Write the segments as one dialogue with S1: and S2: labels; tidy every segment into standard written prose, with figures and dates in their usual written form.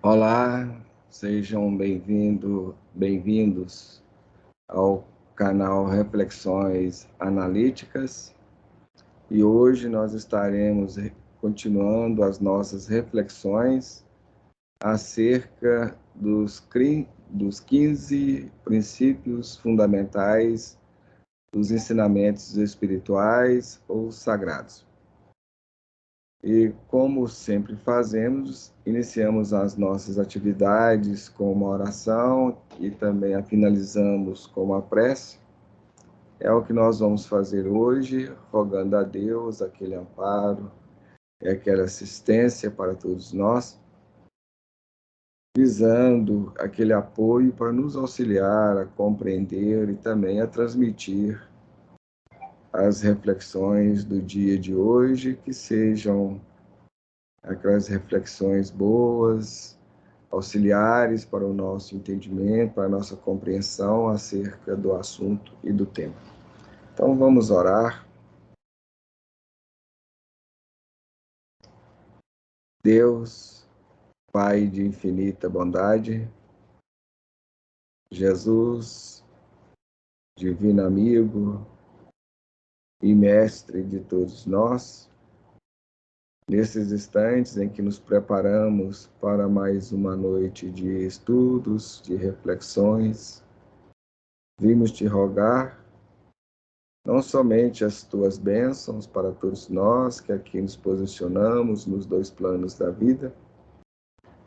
S1: Olá, sejam bem-vindos ao canal Reflexões Analíticas e hoje nós estaremos continuando as nossas reflexões acerca dos 15 princípios fundamentais dos ensinamentos espirituais ou sagrados. E, como sempre fazemos, iniciamos as nossas atividades com uma oração e também a finalizamos com uma prece. É o que nós vamos fazer hoje, rogando a Deus aquele amparo e aquela assistência para todos nós, visando aquele apoio para nos auxiliar a compreender e também a transmitir as reflexões do dia de hoje, que sejam aquelas reflexões boas, auxiliares para o nosso entendimento, para a nossa compreensão acerca do assunto e do tema. Então vamos orar. Deus, Pai de infinita bondade, Jesus, divino amigo e mestre de todos nós, nesses instantes em que nos preparamos para mais uma noite de estudos, de reflexões, vimos te rogar não somente as tuas bênçãos para todos nós que aqui nos posicionamos nos dois planos da vida,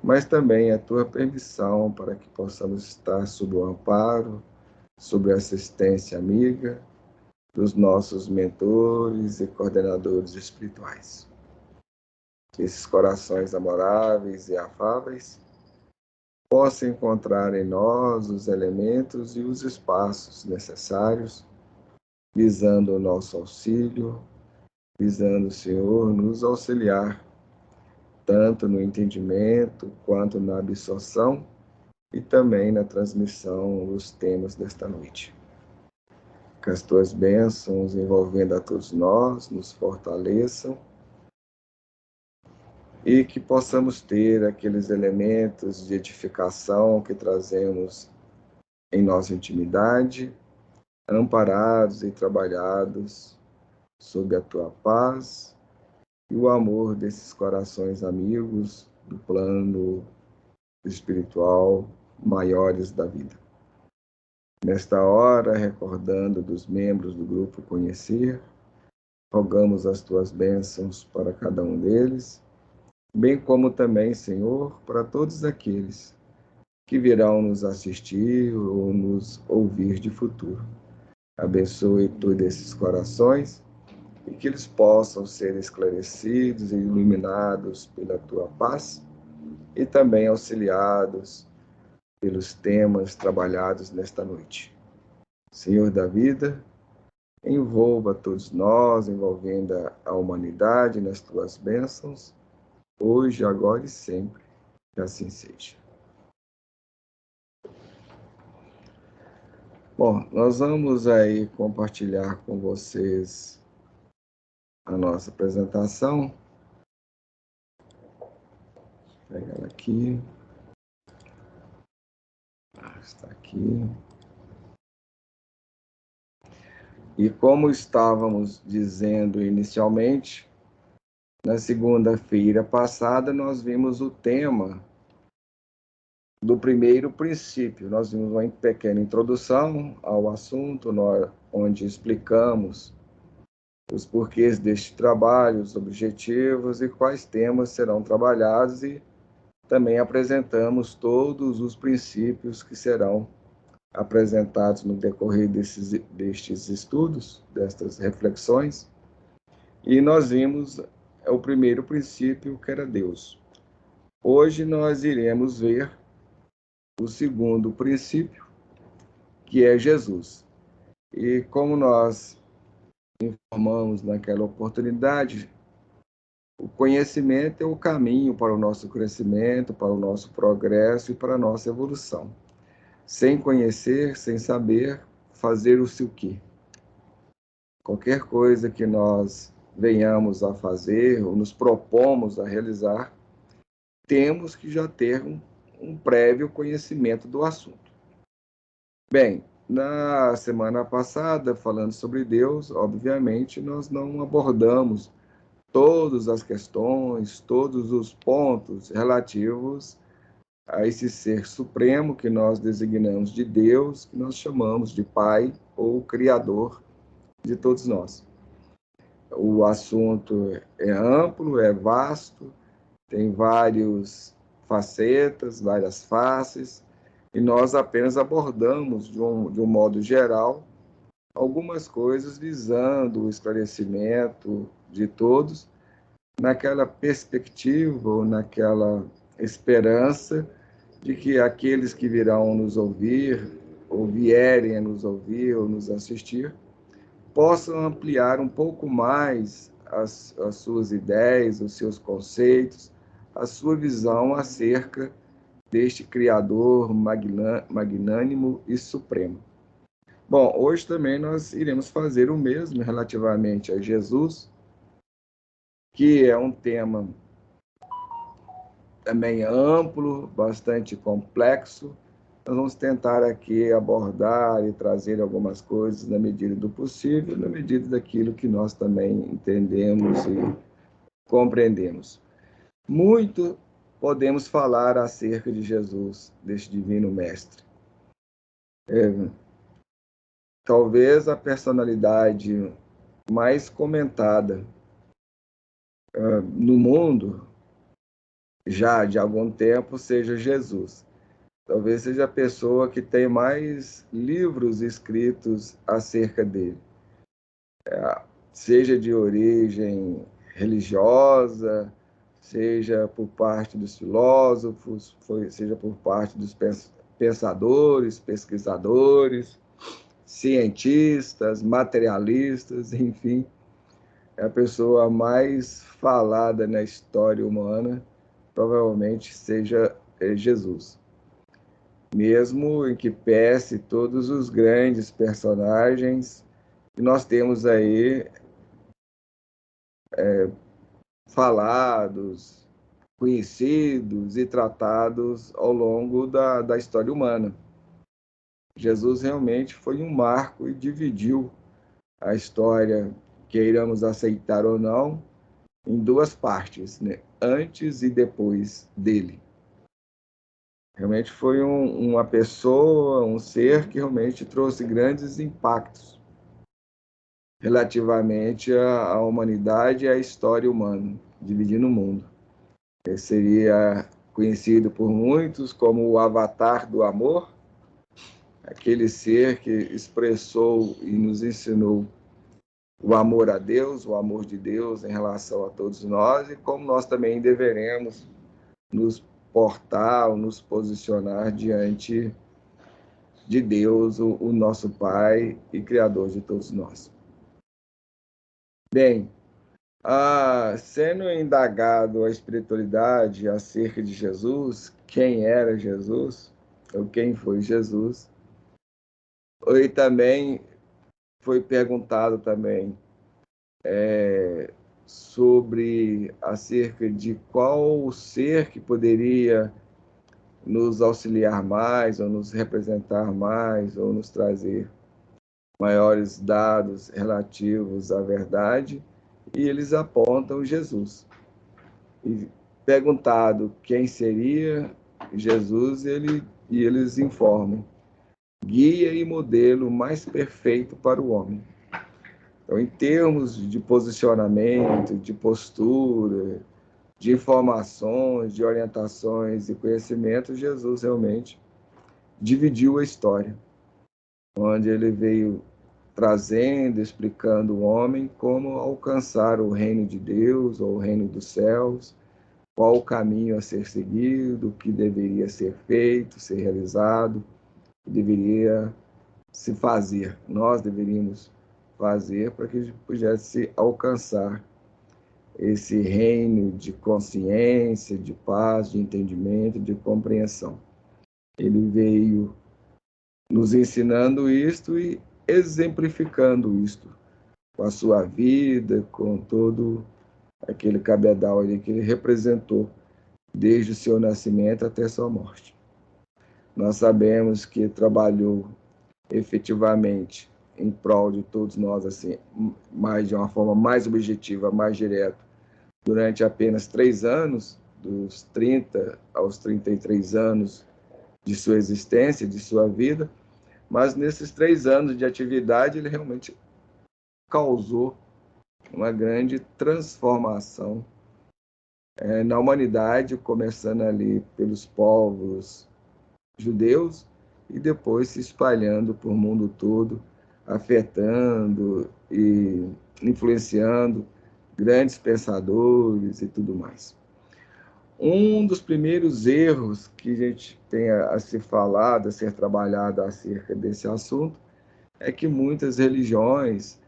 S1: mas também a tua permissão para que possamos estar sob o amparo, sob a assistência amiga dos nossos mentores e coordenadores espirituais. Que esses corações amoráveis e afáveis possam encontrar em nós os elementos e os espaços necessários, visando o nosso auxílio, visando, Senhor, nos auxiliar, tanto no entendimento quanto na absorção e também na transmissão dos temas desta noite. Que as tuas bênçãos envolvendo a todos nós nos fortaleçam e que possamos ter aqueles elementos de edificação que trazemos em nossa intimidade, amparados e trabalhados sob a tua paz e o amor desses corações amigos do plano espiritual maiores da vida. Nesta hora, recordando dos membros do grupo Conhecer, rogamos as tuas bênçãos para cada um deles, bem como também, Senhor, para todos aqueles que virão nos assistir ou nos ouvir de futuro. Abençoe todos esses corações e que eles possam ser esclarecidos e iluminados pela tua paz e também auxiliados pelos temas trabalhados nesta noite. Senhor da vida, envolva todos nós, envolvendo a humanidade nas tuas bênçãos, hoje, agora e sempre, que assim seja. Bom, nós vamos aí compartilhar com vocês a nossa apresentação. Vou pegar ela aqui. Está aqui. E como estávamos dizendo inicialmente, na segunda-feira passada nós vimos o tema do primeiro princípio. Nós vimos uma pequena introdução ao assunto, onde explicamos os porquês deste trabalho, os objetivos e quais temas serão trabalhados, e também apresentamos todos os princípios que serão apresentados no decorrer destes estudos, destas reflexões. E nós vimos o primeiro princípio, que era Deus. Hoje nós iremos ver o segundo princípio, que é Jesus. E como nós informamos naquela oportunidade, o conhecimento é o caminho para o nosso crescimento, para o nosso progresso e para a nossa evolução. Sem conhecer, sem saber, fazer o seu quê? Qualquer coisa que nós venhamos a fazer ou nos propomos a realizar, temos que já ter um prévio conhecimento do assunto. Bem, na semana passada, falando sobre Deus, obviamente, nós não abordamos todas as questões, todos os pontos relativos a esse ser supremo que nós designamos de Deus, que nós chamamos de Pai ou Criador de todos nós. O assunto é amplo, é vasto, tem várias facetas, várias faces, e nós apenas abordamos, de um modo geral, algumas coisas visando o esclarecimento de todos, naquela perspectiva ou naquela esperança de que aqueles que virão nos ouvir, ou vierem a nos ouvir ou nos assistir, possam ampliar um pouco mais as suas ideias, os seus conceitos, a sua visão acerca deste Criador magnânimo e supremo. Bom, hoje também nós iremos fazer o mesmo relativamente a Jesus, que é um tema também amplo, bastante complexo. Nós vamos tentar aqui abordar e trazer algumas coisas na medida do possível, na medida daquilo que nós também entendemos e compreendemos. Muito podemos falar acerca de Jesus, deste divino mestre. Talvez a personalidade mais comentada no mundo, já de algum tempo, seja Jesus. Talvez seja a pessoa que tem mais livros escritos acerca dele. Seja de origem religiosa, seja por parte dos filósofos, seja por parte dos pensadores, pesquisadores, cientistas, materialistas, enfim, é a pessoa mais falada na história humana, provavelmente seja Jesus. Mesmo em que pese todos os grandes personagens que nós temos aí falados, conhecidos e tratados ao longo da história humana. Jesus realmente foi um marco e dividiu a história, queiramos aceitar ou não, em duas partes, né? Antes e depois dele. Realmente foi uma pessoa, um ser que realmente trouxe grandes impactos relativamente à humanidade e à história humana, dividindo o mundo. Ele seria conhecido por muitos como o avatar do amor, aquele ser que expressou e nos ensinou o amor a Deus, o amor de Deus em relação a todos nós, e como nós também deveremos nos portar ou nos posicionar diante de Deus, o nosso Pai e Criador de todos nós. Bem, sendo indagado a espiritualidade acerca de Jesus, quem era Jesus, ou quem foi Jesus, e também foi perguntado também sobre acerca de qual ser que poderia nos auxiliar mais, ou nos representar mais, ou nos trazer maiores dados relativos à verdade, e eles apontam Jesus. E perguntado quem seria Jesus, eles informam: guia e modelo mais perfeito para o homem. Então, em termos de posicionamento, de postura, de informações, de orientações e conhecimento, Jesus realmente dividiu a história, onde ele veio trazendo, explicando o homem como alcançar o reino de Deus ou o reino dos céus, qual o caminho a ser seguido, o que deveria ser feito, ser realizado, o que deveria se fazer. Nós deveríamos fazer para que a gente pudesse alcançar esse reino de consciência, de paz, de entendimento, de compreensão. Ele veio nos ensinando isto e exemplificando isto com a sua vida, com todo aquele cabedal ali que ele representou desde o seu nascimento até sua morte. Nós sabemos que trabalhou efetivamente em prol de todos nós, assim, mais de uma forma mais objetiva, mais direta, durante apenas 3 anos, dos 30 aos 33 anos de sua existência, de sua vida, mas nesses 3 anos de atividade ele realmente causou uma grande transformação na humanidade, começando ali pelos povos judeus e depois se espalhando por mundo todo, afetando e influenciando grandes pensadores e tudo mais. Um dos primeiros erros que a gente tem a se falado, a ser trabalhado acerca desse assunto, é que muitas religiões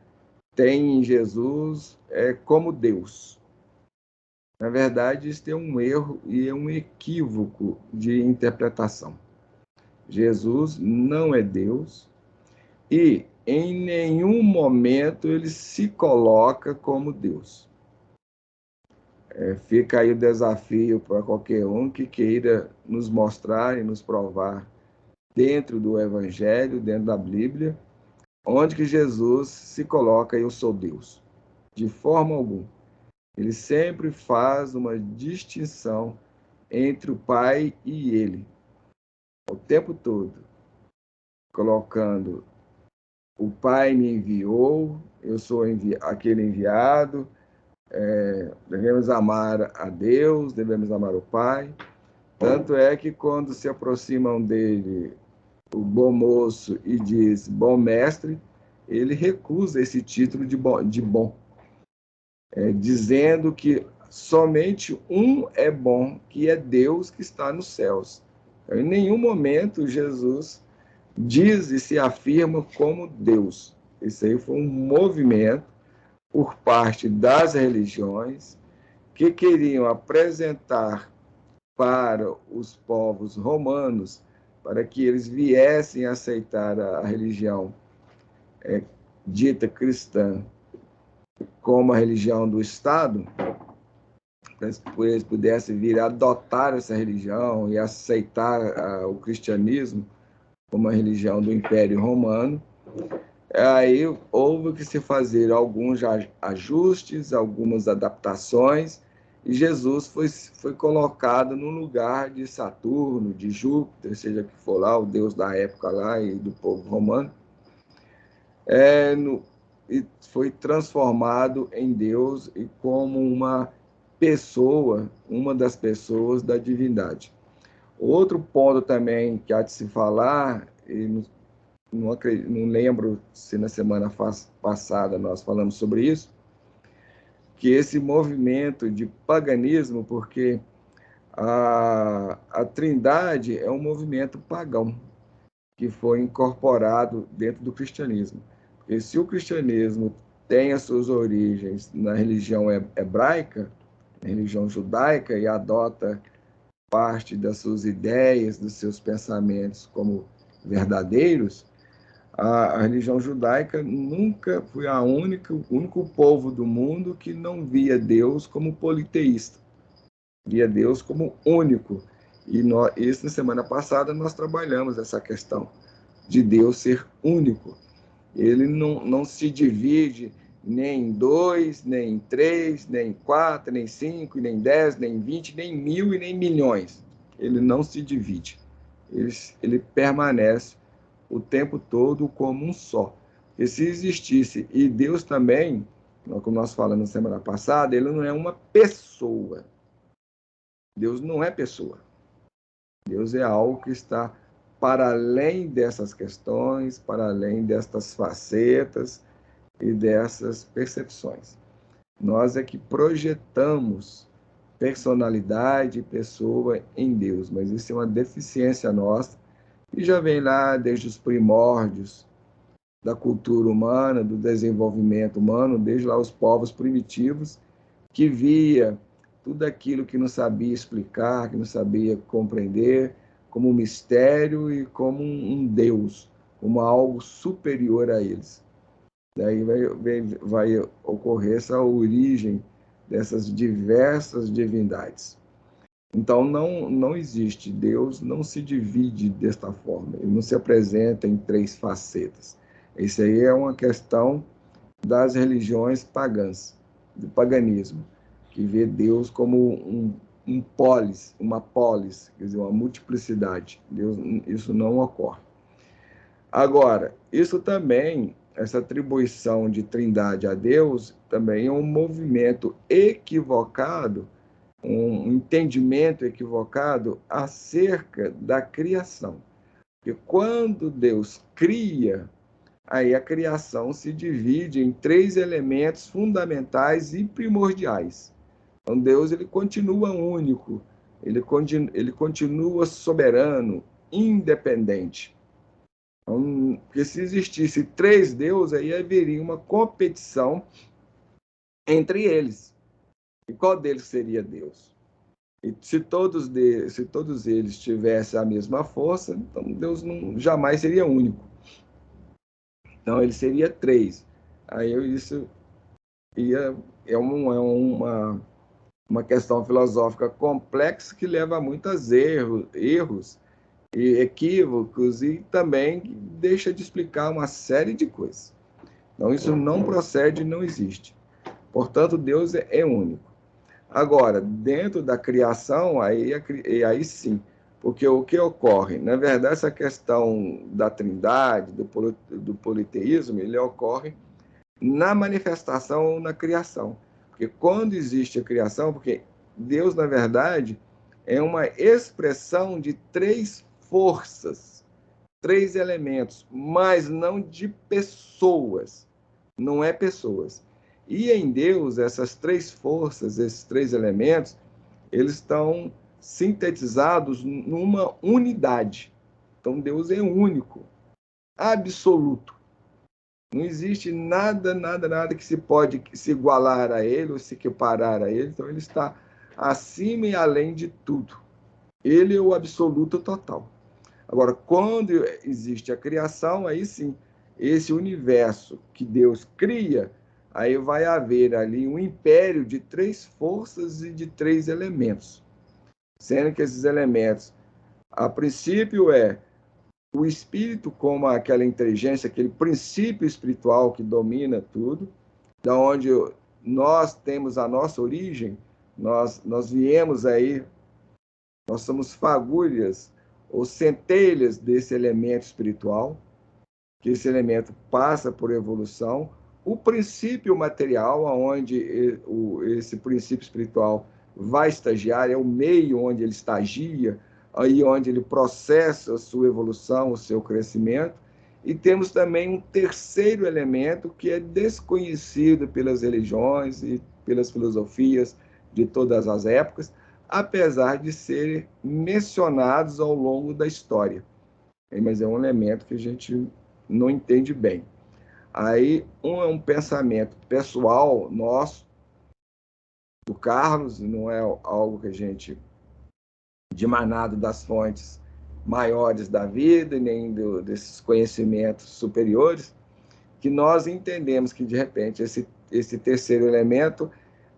S1: têm Jesus como Deus. Na verdade, isso é um erro e é um equívoco de interpretação. Jesus não é Deus e em nenhum momento ele se coloca como Deus. Fica aí o desafio para qualquer um que queira nos mostrar e nos provar dentro do Evangelho, dentro da Bíblia, onde que Jesus se coloca, eu sou Deus. De forma alguma. Ele sempre faz uma distinção entre o Pai e ele, o tempo todo, colocando o Pai me enviou, eu sou aquele enviado, devemos amar a Deus, devemos amar o Pai. Tanto é que quando se aproximam dele o bom moço e diz bom mestre, ele recusa esse título de bom, dizendo que somente um é bom, que é Deus que está nos céus. Então, em nenhum momento Jesus diz e se afirma como Deus. Isso aí foi um movimento por parte das religiões que queriam apresentar para os povos romanos, para que eles viessem a aceitar a religião dita cristã como a religião do Estado, para que eles pudessem vir a adotar essa religião e aceitar o cristianismo como a religião do Império Romano. Aí houve que se fazer alguns ajustes, algumas adaptações, e Jesus foi colocado no lugar de Saturno, de Júpiter, seja que for lá, o deus da época lá e do povo romano, e foi transformado em Deus e como uma pessoa, uma das pessoas da divindade. Outro ponto também que há de se falar, e não lembro se na semana passada nós falamos sobre isso, que esse movimento de paganismo, porque a Trindade é um movimento pagão que foi incorporado dentro do cristianismo. Porque se o cristianismo tem as suas origens na religião hebraica, na religião judaica, e adota parte das suas ideias, dos seus pensamentos como verdadeiros, a religião judaica nunca foi o único povo do mundo que não via Deus como politeísta, via Deus como único. E isso na semana passada nós trabalhamos essa questão de Deus ser único. Ele não se divide nem em 2, nem em 3, nem em 4, nem em 5, nem em 10, nem em 20, nem em 1000 e nem em milhões. Ele não se divide. Ele permanece o tempo todo como um só. E se existisse, e Deus também, como nós falamos na semana passada, ele não é uma pessoa. Deus não é pessoa. Deus é algo que está para além dessas questões, para além destas facetas e dessas percepções. Nós é que projetamos personalidade e pessoa em Deus, mas isso é uma deficiência nossa e já vem lá desde os primórdios da cultura humana, do desenvolvimento humano, desde lá os povos primitivos, que via tudo aquilo que não sabia explicar, que não sabia compreender, como um mistério e como um Deus, como algo superior a eles. Daí vai ocorrer essa origem dessas diversas divindades. Então, não existe. Deus não se divide desta forma. Ele não se apresenta em três facetas. Isso aí é uma questão das religiões pagãs, do paganismo, que vê Deus como um polis, uma polis, quer dizer, uma multiplicidade. Deus, isso não ocorre. Agora, isso também, essa atribuição de trindade a Deus, também é um movimento equivocado, um entendimento equivocado acerca da criação. Porque quando Deus cria, aí a criação se divide em três elementos fundamentais e primordiais. Então Deus ele continua único, ele continua soberano, independente. Então, porque se existisse três deuses, aí haveria uma competição entre eles. E qual deles seria Deus? E se todos eles tivessem a mesma força, então Deus jamais seria único. Então ele seria três. Aí isso uma questão filosófica complexa que leva a muitos erros e equívocos e também deixa de explicar uma série de coisas. Então isso não procede, não existe. Portanto, Deus é único. Agora, dentro da criação, aí sim, porque o que ocorre? Na verdade, essa questão da trindade, do politeísmo, ele ocorre na manifestação ou na criação. Porque quando existe a criação, porque Deus, na verdade, é uma expressão de três forças, três elementos, mas não de pessoas. Não é pessoas. E em Deus, essas três forças, esses três elementos, eles estão sintetizados numa unidade. Então Deus é único, absoluto. Não existe nada que se pode se igualar a ele ou se equiparar a ele. Então ele está acima e além de tudo. Ele é o absoluto total. Agora, quando existe a criação, aí sim, esse universo que Deus cria, aí vai haver ali um império de três forças e de três elementos. Sendo que esses elementos, a princípio, o espírito como aquela inteligência, aquele princípio espiritual que domina tudo, da onde nós temos a nossa origem, nós viemos aí, nós somos fagulhas ou centelhas desse elemento espiritual, que esse elemento passa por evolução, o princípio material, onde esse princípio espiritual vai estagiar, é o meio onde ele estagia, aí onde ele processa a sua evolução, o seu crescimento, e temos também um terceiro elemento que é desconhecido pelas religiões e pelas filosofias de todas as épocas, apesar de serem mencionados ao longo da história. Mas é um elemento que a gente não entende bem. Aí, é um pensamento pessoal nosso, do Carlos, não é algo que a gente dimanado das fontes maiores da vida, nem desses conhecimentos superiores, que nós entendemos que, de repente, esse terceiro elemento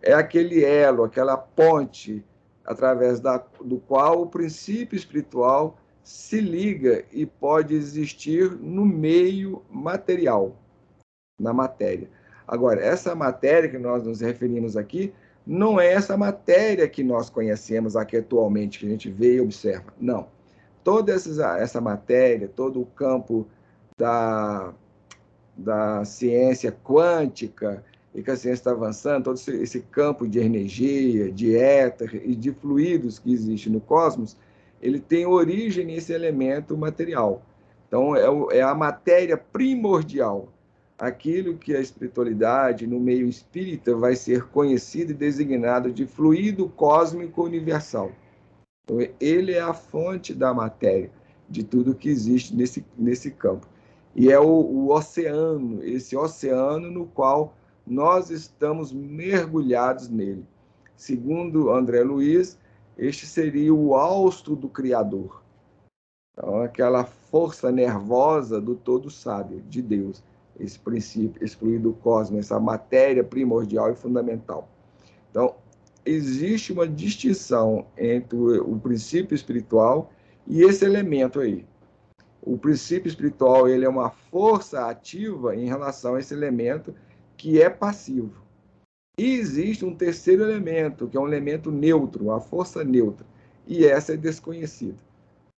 S1: é aquele elo, aquela ponte através do qual o princípio espiritual se liga e pode existir no meio material, na matéria. Agora, essa matéria que nós nos referimos aqui não é essa matéria que nós conhecemos aqui atualmente, que a gente vê e observa. Não. Toda essa matéria, todo o campo da ciência quântica, e que a ciência está avançando, todo esse campo de energia, de éter e de fluidos que existe no cosmos, ele tem origem nesse elemento material. Então, é a matéria primordial, aquilo que a espiritualidade, no meio espírita, vai ser conhecido e designado de fluido cósmico universal. Então, ele é a fonte da matéria, de tudo que existe nesse campo. E é o oceano, esse oceano no qual nós estamos mergulhados nele. Segundo André Luiz, este seria o hausto do Criador. Então, aquela força nervosa do todo sábio, de Deus, esse princípio, esse fluido cósmico, essa matéria primordial e fundamental. Então, existe uma distinção entre o princípio espiritual e esse elemento aí. O princípio espiritual, ele é uma força ativa em relação a esse elemento que é passivo. E existe um terceiro elemento, que é um elemento neutro, a força neutra, e essa é desconhecida.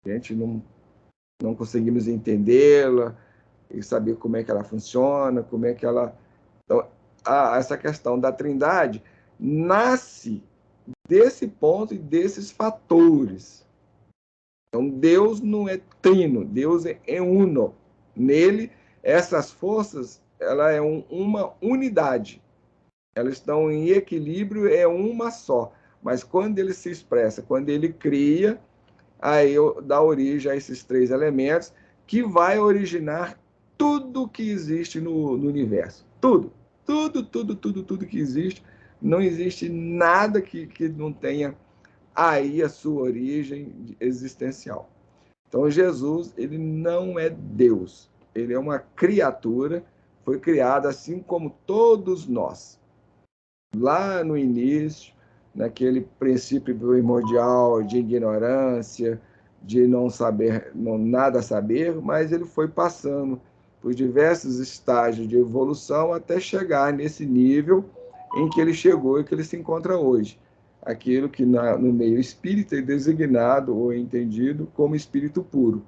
S1: A gente não conseguimos entendê-la e saber como é que ela funciona, como é que ela... Então, essa questão da Trindade nasce desse ponto e desses fatores. Então, Deus não é trino, Deus é uno. Nele, essas forças, ela é uma unidade. Elas estão em equilíbrio, é uma só. Mas quando ele se expressa, quando ele cria, aí dá origem a esses três elementos, que vai originar tudo que existe no universo. Tudo. Tudo que existe. Não existe nada que não tenha aí a sua origem existencial. Então, Jesus, ele não é Deus. Ele é uma criatura, foi criado assim como todos nós. Lá no início, naquele princípio primordial de ignorância, de não saber, nada saber, mas ele foi passando por diversos estágios de evolução até chegar nesse nível em que ele chegou e que ele se encontra hoje. Aquilo que no meio espírita é designado ou entendido como espírito puro.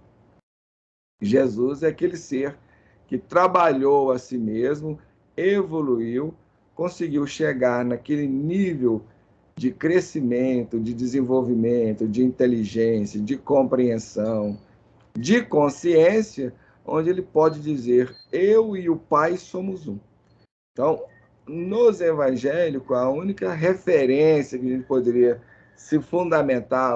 S1: Jesus é aquele ser que trabalhou a si mesmo, evoluiu, conseguiu chegar naquele nível de crescimento, de desenvolvimento, de inteligência, de compreensão, de consciência, onde ele pode dizer: eu e o Pai somos um. Então, nos evangélicos, a única referência que a gente poderia se fundamentar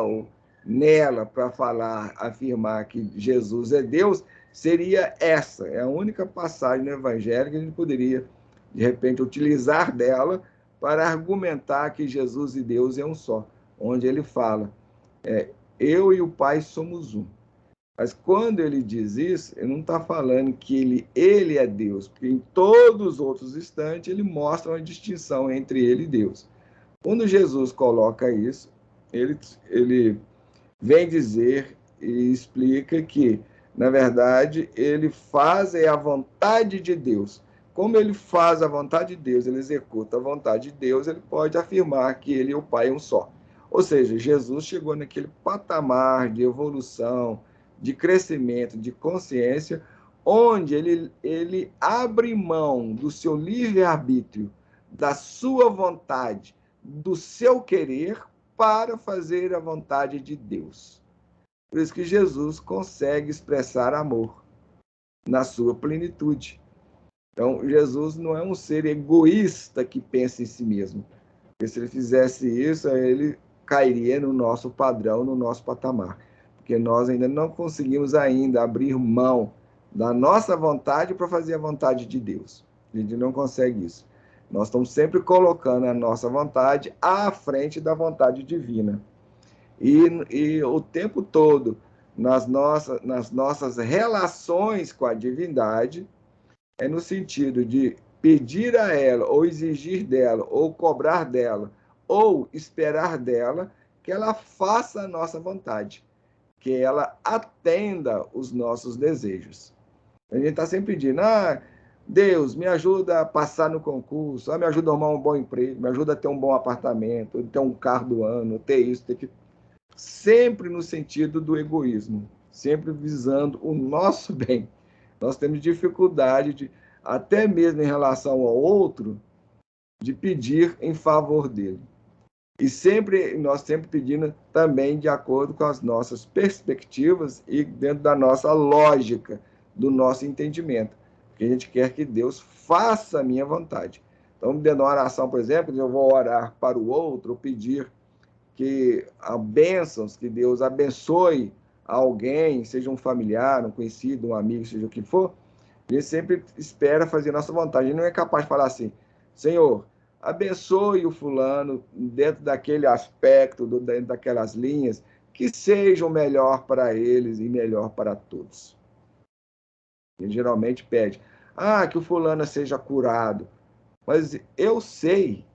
S1: nela para falar, afirmar que Jesus é Deus, seria essa. É a única passagem no evangelho que a gente poderia, de repente, utilizar dela para argumentar que Jesus e Deus é um só, onde ele fala, eu e o Pai somos um. Mas quando ele diz isso, ele não está falando que ele é Deus, porque em todos os outros instantes ele mostra uma distinção entre ele e Deus. Quando Jesus coloca isso, ele vem dizer e explica que, na verdade, ele faz a vontade de Deus. Como ele faz a vontade de Deus, ele executa a vontade de Deus, ele pode afirmar que ele e o Pai é um só. Ou seja, Jesus chegou naquele patamar de evolução, de crescimento, de consciência, onde ele abre mão do seu livre-arbítrio, da sua vontade, do seu querer, para fazer a vontade de Deus. Por isso que Jesus consegue expressar amor na sua plenitude. Então, Jesus não é um ser egoísta que pensa em si mesmo. Porque se ele fizesse isso, ele cairia no nosso padrão, no nosso patamar. Porque nós ainda não conseguimos ainda abrir mão da nossa vontade para fazer a vontade de Deus. A gente não consegue isso. Nós estamos sempre colocando a nossa vontade à frente da vontade divina. E o tempo todo, nas nossas relações com a divindade, é no sentido de pedir a ela, ou exigir dela, ou cobrar dela, ou esperar dela, que ela faça a nossa vontade, que ela atenda os nossos desejos. A gente está sempre pedindo, Deus, me ajuda a passar no concurso, me ajuda a arrumar um bom emprego, me ajuda a ter um bom apartamento, ter um carro do ano, ter isso, ter aquilo. Sempre no sentido do egoísmo, sempre visando o nosso bem. Nós temos dificuldade, até mesmo em relação ao outro, de pedir em favor dele. E nós sempre pedindo também de acordo com as nossas perspectivas e dentro da nossa lógica, do nosso entendimento. Porque a gente quer que Deus faça a minha vontade. Então, dentro de uma oração, por exemplo, eu vou orar para o outro, pedir que a bênçãos, que Deus abençoe alguém, seja um familiar, um conhecido, um amigo, seja o que for, a gente sempre espera fazer a nossa vontade. A gente não é capaz de falar assim, Senhor, abençoe o fulano dentro daquele aspecto, dentro daquelas linhas, que seja o melhor para eles e melhor para todos. Ele geralmente pede, que o fulano seja curado. Mas eu sei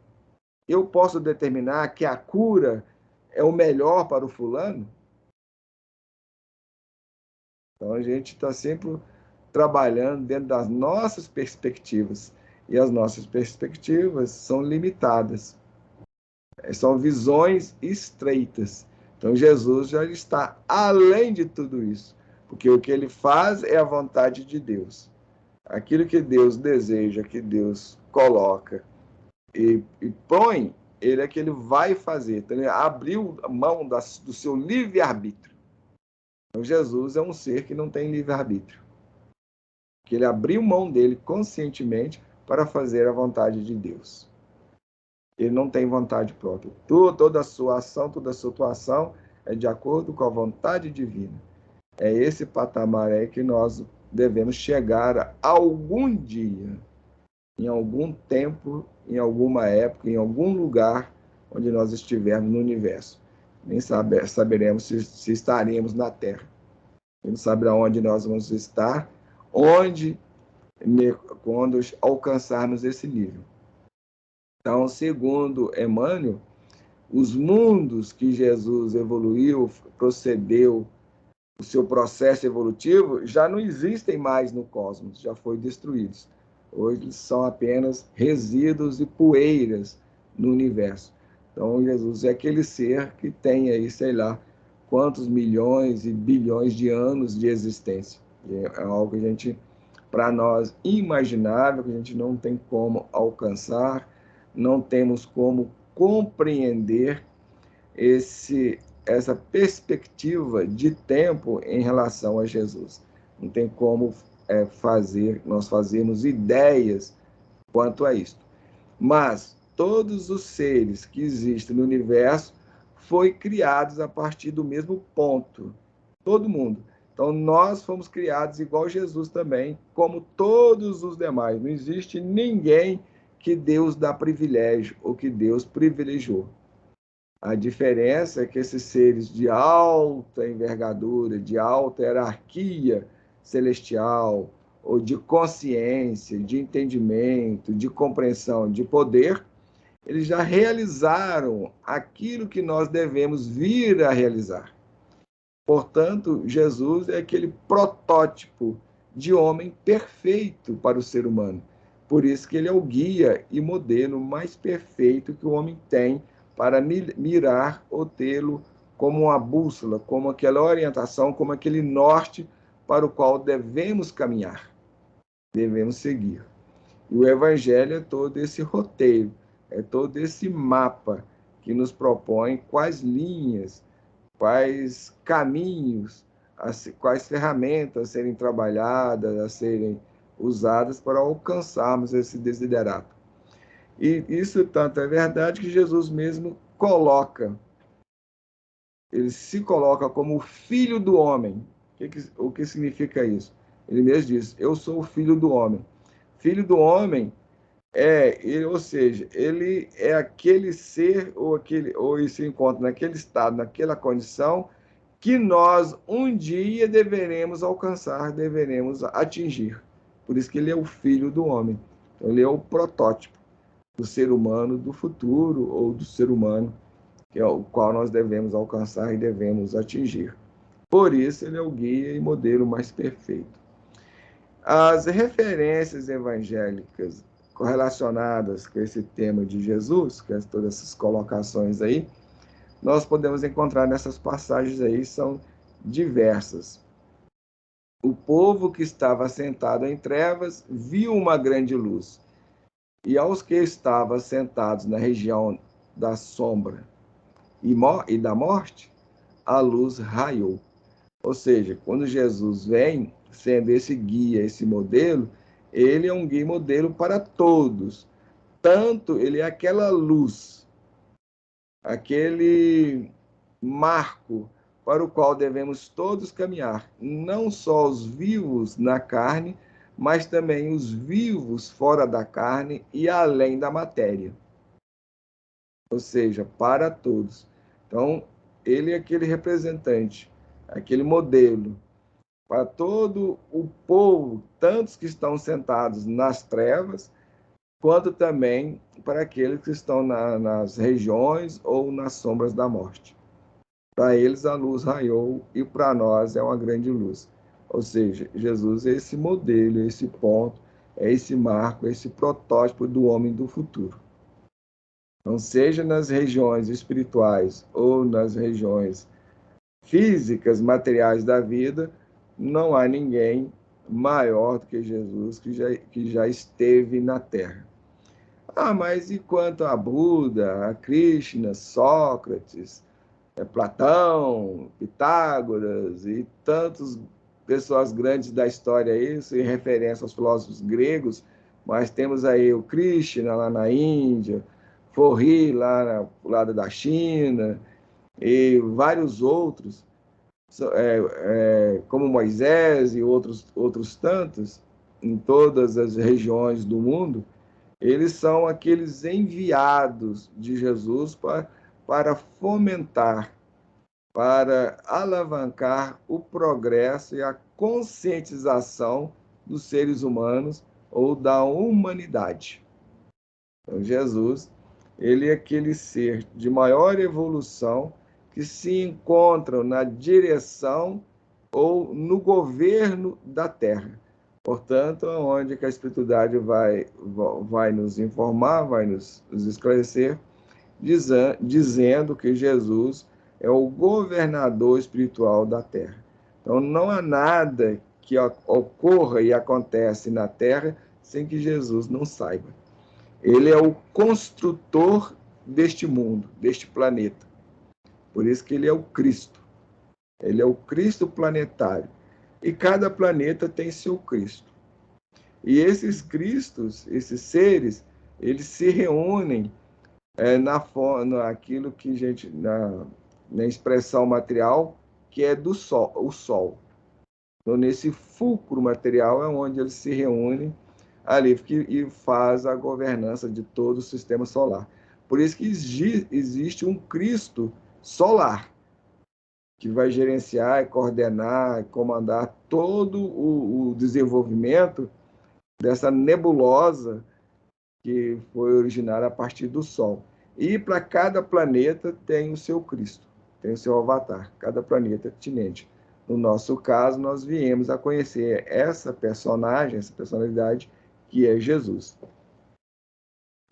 S1: eu posso determinar que a cura é o melhor para o fulano? Então, a gente está sempre trabalhando dentro das nossas perspectivas. E as nossas perspectivas são limitadas. São visões estreitas. Então, Jesus já está além de tudo isso. Porque o que ele faz é a vontade de Deus. Aquilo que Deus deseja, que Deus coloca e põe, ele é que ele vai fazer. Então, ele abriu a mão do seu livre-arbítrio. Então, Jesus é um ser que não tem livre-arbítrio. Que ele abriu mão dele conscientemente para fazer a vontade de Deus. Ele não tem vontade própria. Toda a sua ação, toda a sua atuação é de acordo com a vontade divina. É esse patamar aí que nós devemos chegar algum dia, em algum tempo, em alguma época, em algum lugar onde nós estivermos no universo. Nem saberemos se estaremos na Terra. Ele saberá onde nós vamos estar, quando alcançarmos esse nível. Então, segundo Emmanuel, os mundos que Jesus evoluiu, procedeu, o seu processo evolutivo, já não existem mais no cosmos, já foram destruídos. Hoje são apenas resíduos e poeiras no universo. Então, Jesus é aquele ser que tem aí, sei lá, quantos milhões e bilhões de anos de existência. É algo que a gente, para nós, imaginável, que a gente não tem como alcançar, não temos como compreender essa perspectiva de tempo em relação a Jesus. Não tem como nós fazermos ideias quanto a isto. Mas todos os seres que existem no universo foram criados a partir do mesmo ponto. Todo mundo. Então, nós fomos criados igual Jesus também, como todos os demais. Não existe ninguém que Deus dá privilégio ou que Deus privilegiou. A diferença é que esses seres de alta envergadura, de alta hierarquia celestial, ou de consciência, de entendimento, de compreensão, de poder, eles já realizaram aquilo que nós devemos vir a realizar. Portanto, Jesus é aquele protótipo de homem perfeito para o ser humano. Por isso que ele é o guia e modelo mais perfeito que o homem tem para mirar ou tê-lo como uma bússola, como aquela orientação, como aquele norte para o qual devemos caminhar, devemos seguir. E o Evangelho é todo esse roteiro, é todo esse mapa que nos propõe quais linhas, quais caminhos, quais ferramentas a serem trabalhadas, a serem usadas para alcançarmos esse desiderato. E isso tanto é verdade que Jesus mesmo ele se coloca como o filho do homem. O que significa isso? Ele mesmo diz, eu sou o filho do homem. Filho do homem ou seja, ele é aquele ser ou ele se encontra naquele estado, naquela condição que nós um dia deveremos alcançar, deveremos atingir. Por isso que ele é o filho do homem. Então, ele é o protótipo do ser humano do futuro ou do ser humano que é o qual nós devemos alcançar e devemos atingir. Por isso, ele é o guia e modelo mais perfeito. As referências evangélicas correlacionadas com esse tema de Jesus, que é todas essas colocações aí, nós podemos encontrar nessas passagens aí, são diversas. O povo que estava sentado em trevas viu uma grande luz, e aos que estavam sentados na região da sombra e da morte, a luz raiou. Ou seja, quando Jesus vem, sendo esse guia, esse modelo, ele é um guia e modelo para todos. Tanto ele é aquela luz, aquele marco para o qual devemos todos caminhar, não só os vivos na carne, mas também os vivos fora da carne e além da matéria. Ou seja, para todos. Então, ele é aquele representante, aquele modelo para todo o povo, tantos que estão sentados nas trevas, quanto também para aqueles que estão nas regiões ou nas sombras da morte. Para eles a luz raiou e para nós é uma grande luz. Ou seja, Jesus é esse modelo, esse ponto, é esse marco, é esse protótipo do homem do futuro. Então, seja nas regiões espirituais ou nas regiões físicas, materiais da vida, não há ninguém maior do que Jesus que já esteve na Terra. Ah, mas e quanto a Buda, a Krishna, Sócrates, Platão, Pitágoras e tantas pessoas grandes da história, isso em referência aos filósofos gregos, mas temos aí o Krishna lá na Índia, Forri lá no lado da China e vários outros, como Moisés e outros tantos, em todas as regiões do mundo, eles são aqueles enviados de Jesus para fomentar, para alavancar o progresso e a conscientização dos seres humanos ou da humanidade. Então, Jesus, ele é aquele ser de maior evolução que se encontra na direção ou no governo da Terra. Portanto, onde que a espiritualidade vai nos informar, vai nos esclarecer, dizendo que Jesus é o governador espiritual da Terra. Então, não há nada que ocorra e acontece na Terra sem que Jesus não saiba. Ele é o construtor deste mundo, deste planeta. Por isso que ele é o Cristo. Ele é o Cristo planetário. E cada planeta tem seu Cristo. E esses Cristos, esses seres, eles se reúnem naquilo que na expressão material, que é do Sol, o Sol. Então, nesse fulcro material é onde eles se reúnem ali e faz a governança de todo o sistema solar. Por isso que existe um Cristo solar, que vai gerenciar, coordenar, comandar todo o desenvolvimento dessa nebulosa que foi originada a partir do Sol. E para cada planeta tem o seu Cristo, tem o seu avatar, cada planeta é pertinente. No nosso caso, nós viemos a conhecer essa personagem, essa personalidade, que é Jesus.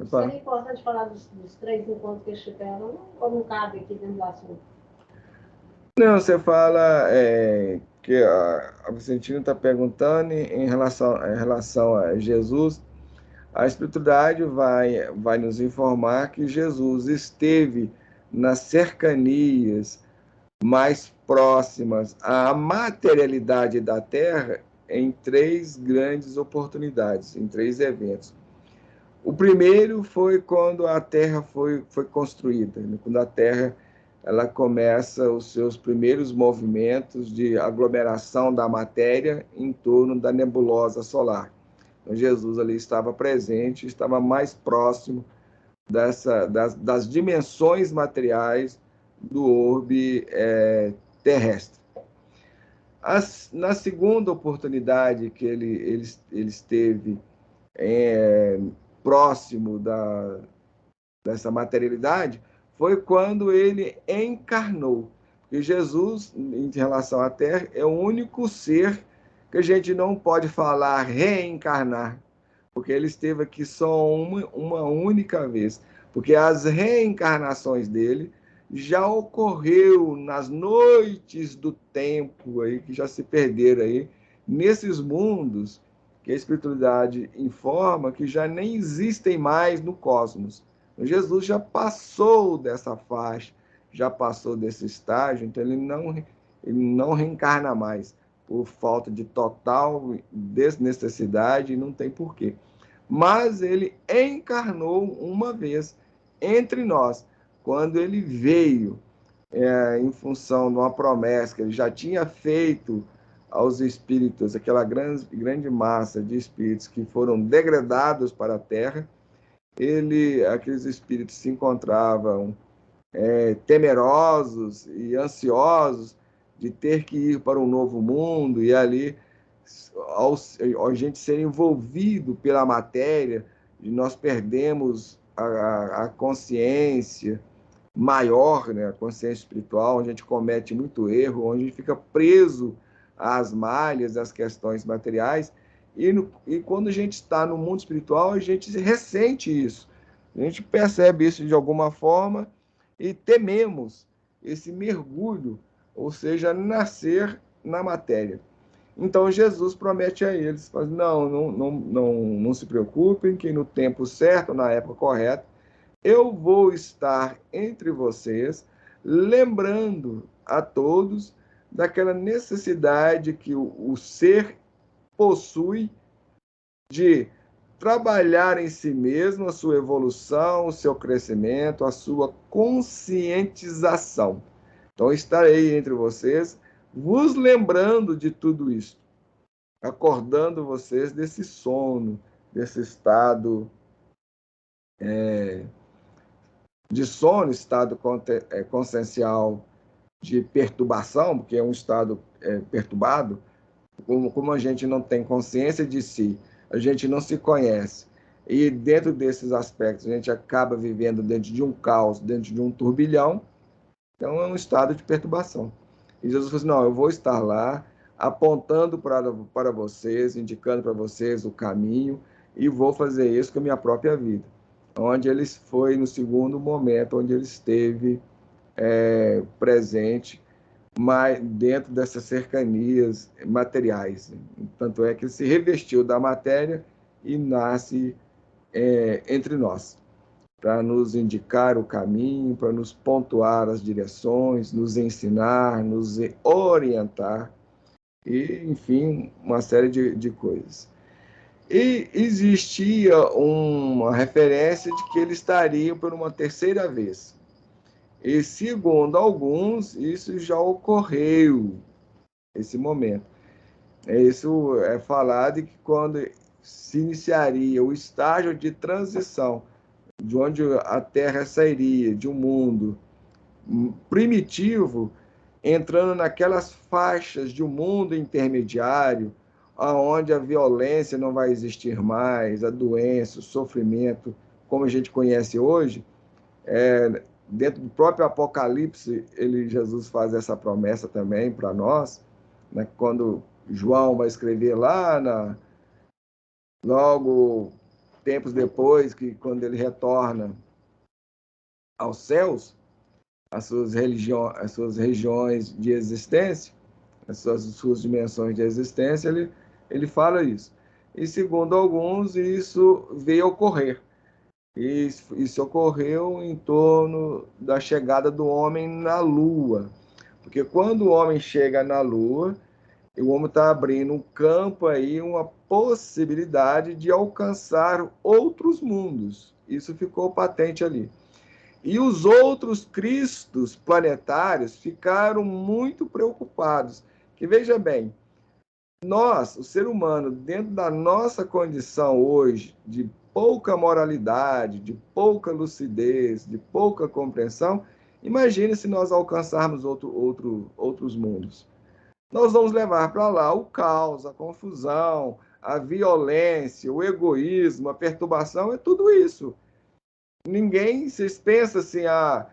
S2: Seria importante falar dos 3 encontros que eles tiveram, ou não cabe aqui dentro do assunto?
S1: Não, você fala que a Vicentina está perguntando em relação a Jesus. A espiritualidade vai nos informar que Jesus esteve nas cercanias mais próximas à materialidade da Terra em 3 grandes oportunidades, em 3 eventos. O primeiro foi quando a Terra foi construída, quando a Terra ela começa os seus primeiros movimentos de aglomeração da matéria em torno da nebulosa solar. Então, Jesus ali estava presente, estava mais próximo das dimensões materiais do orbe terrestre. Na segunda oportunidade que ele esteve próximo dessa materialidade foi quando ele encarnou. Porque Jesus, em relação à Terra, é o único ser que a gente não pode falar reencarnar, porque ele esteve aqui só uma única vez. Porque as reencarnações dele já ocorreu nas noites do tempo aí, que já se perderam aí, nesses mundos que a espiritualidade informa que já nem existem mais no cosmos. Jesus já passou dessa faixa, já passou desse estágio, então ele não reencarna mais por falta de total desnecessidade e não tem porquê. Mas ele encarnou uma vez entre nós, quando ele veio em função de uma promessa que ele já tinha feito aos espíritos, aquela grande massa de espíritos que foram degradados para a Terra, aqueles espíritos se encontravam temerosos e ansiosos de ter que ir para um novo mundo, e ali, a gente ser envolvido pela matéria, e nós perdemos a consciência maior, né, a consciência espiritual, onde a gente comete muito erro, onde a gente fica preso às malhas, às questões materiais, e quando a gente está no mundo espiritual, a gente ressente isso, a gente percebe isso de alguma forma e tememos esse mergulho, ou seja, nascer na matéria. Então Jesus promete a eles, fala, não se preocupem, que no tempo certo, na época correta, eu vou estar entre vocês, lembrando a todos daquela necessidade que o ser possui de trabalhar em si mesmo a sua evolução, o seu crescimento, a sua conscientização. Então, estarei entre vocês, vos lembrando de tudo isso, acordando vocês desse sono, desse estado de sono, estado consciencial de perturbação, porque é um estado perturbado, como a gente não tem consciência de si, a gente não se conhece, e dentro desses aspectos a gente acaba vivendo dentro de um caos, dentro de um turbilhão, então é um estado de perturbação. E Jesus falou assim, não, eu vou estar lá, apontando para vocês, indicando para vocês o caminho, e vou fazer isso com a minha própria vida. Onde ele foi no segundo momento, onde ele esteve presente, mas dentro dessas cercanias materiais. Tanto é que ele se revestiu da matéria e nasce entre nós, para nos indicar o caminho, para nos pontuar as direções, nos ensinar, nos orientar, e, enfim, uma série de coisas. E existia uma referência de que ele estaria por uma terceira vez. E, segundo alguns, isso já ocorreu, esse momento. Isso é falado que quando se iniciaria o estágio de transição, de onde a Terra sairia de um mundo primitivo, entrando naquelas faixas de um mundo intermediário, aonde a violência não vai existir mais, a doença, o sofrimento, como a gente conhece hoje, dentro do próprio Apocalipse, Jesus faz essa promessa também para nós, né, quando João vai escrever logo tempos depois, que quando ele retorna aos céus, as suas regiões de existência, as suas dimensões de existência, ele fala isso. E segundo alguns, isso veio a ocorrer. E isso ocorreu em torno da chegada do homem na Lua. Porque quando o homem chega na Lua, o homem está abrindo um campo aí, uma possibilidade de alcançar outros mundos. Isso ficou patente ali. E os outros cristos planetários ficaram muito preocupados. Que veja bem, nós, o ser humano, dentro da nossa condição hoje de pouca moralidade, de pouca lucidez, de pouca compreensão, imagine se nós alcançarmos outros mundos. Nós vamos levar para lá o caos, a confusão, a violência, o egoísmo, a perturbação, é tudo isso. Ninguém, vocês pensam assim, a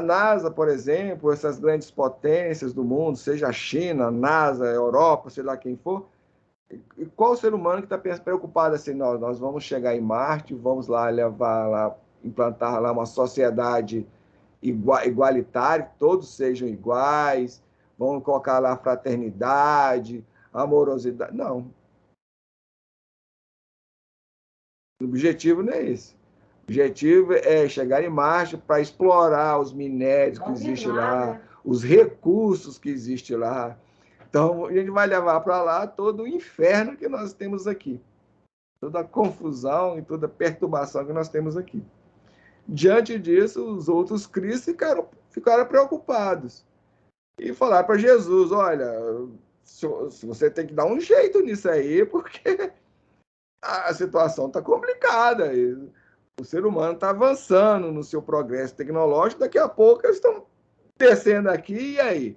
S1: NASA, por exemplo, essas grandes potências do mundo, seja a China, a NASA, a Europa, sei lá quem for, e qual ser humano que está preocupado assim, nós vamos chegar em Marte, vamos lá levar lá, implantar lá uma sociedade igualitária, que todos sejam iguais, vamos colocar lá fraternidade, amorosidade. Não. O objetivo não é esse. O objetivo é chegar em Marte para explorar os minérios que existem lá, os recursos que existem lá. Então, a gente vai levar para lá todo o inferno que nós temos aqui. Toda a confusão e toda a perturbação que nós temos aqui. Diante disso, os outros cristos ficaram preocupados. E falaram para Jesus, olha, você tem que dar um jeito nisso aí, porque a situação está complicada. O ser humano está avançando no seu progresso tecnológico, daqui a pouco eles estão descendo aqui, e aí?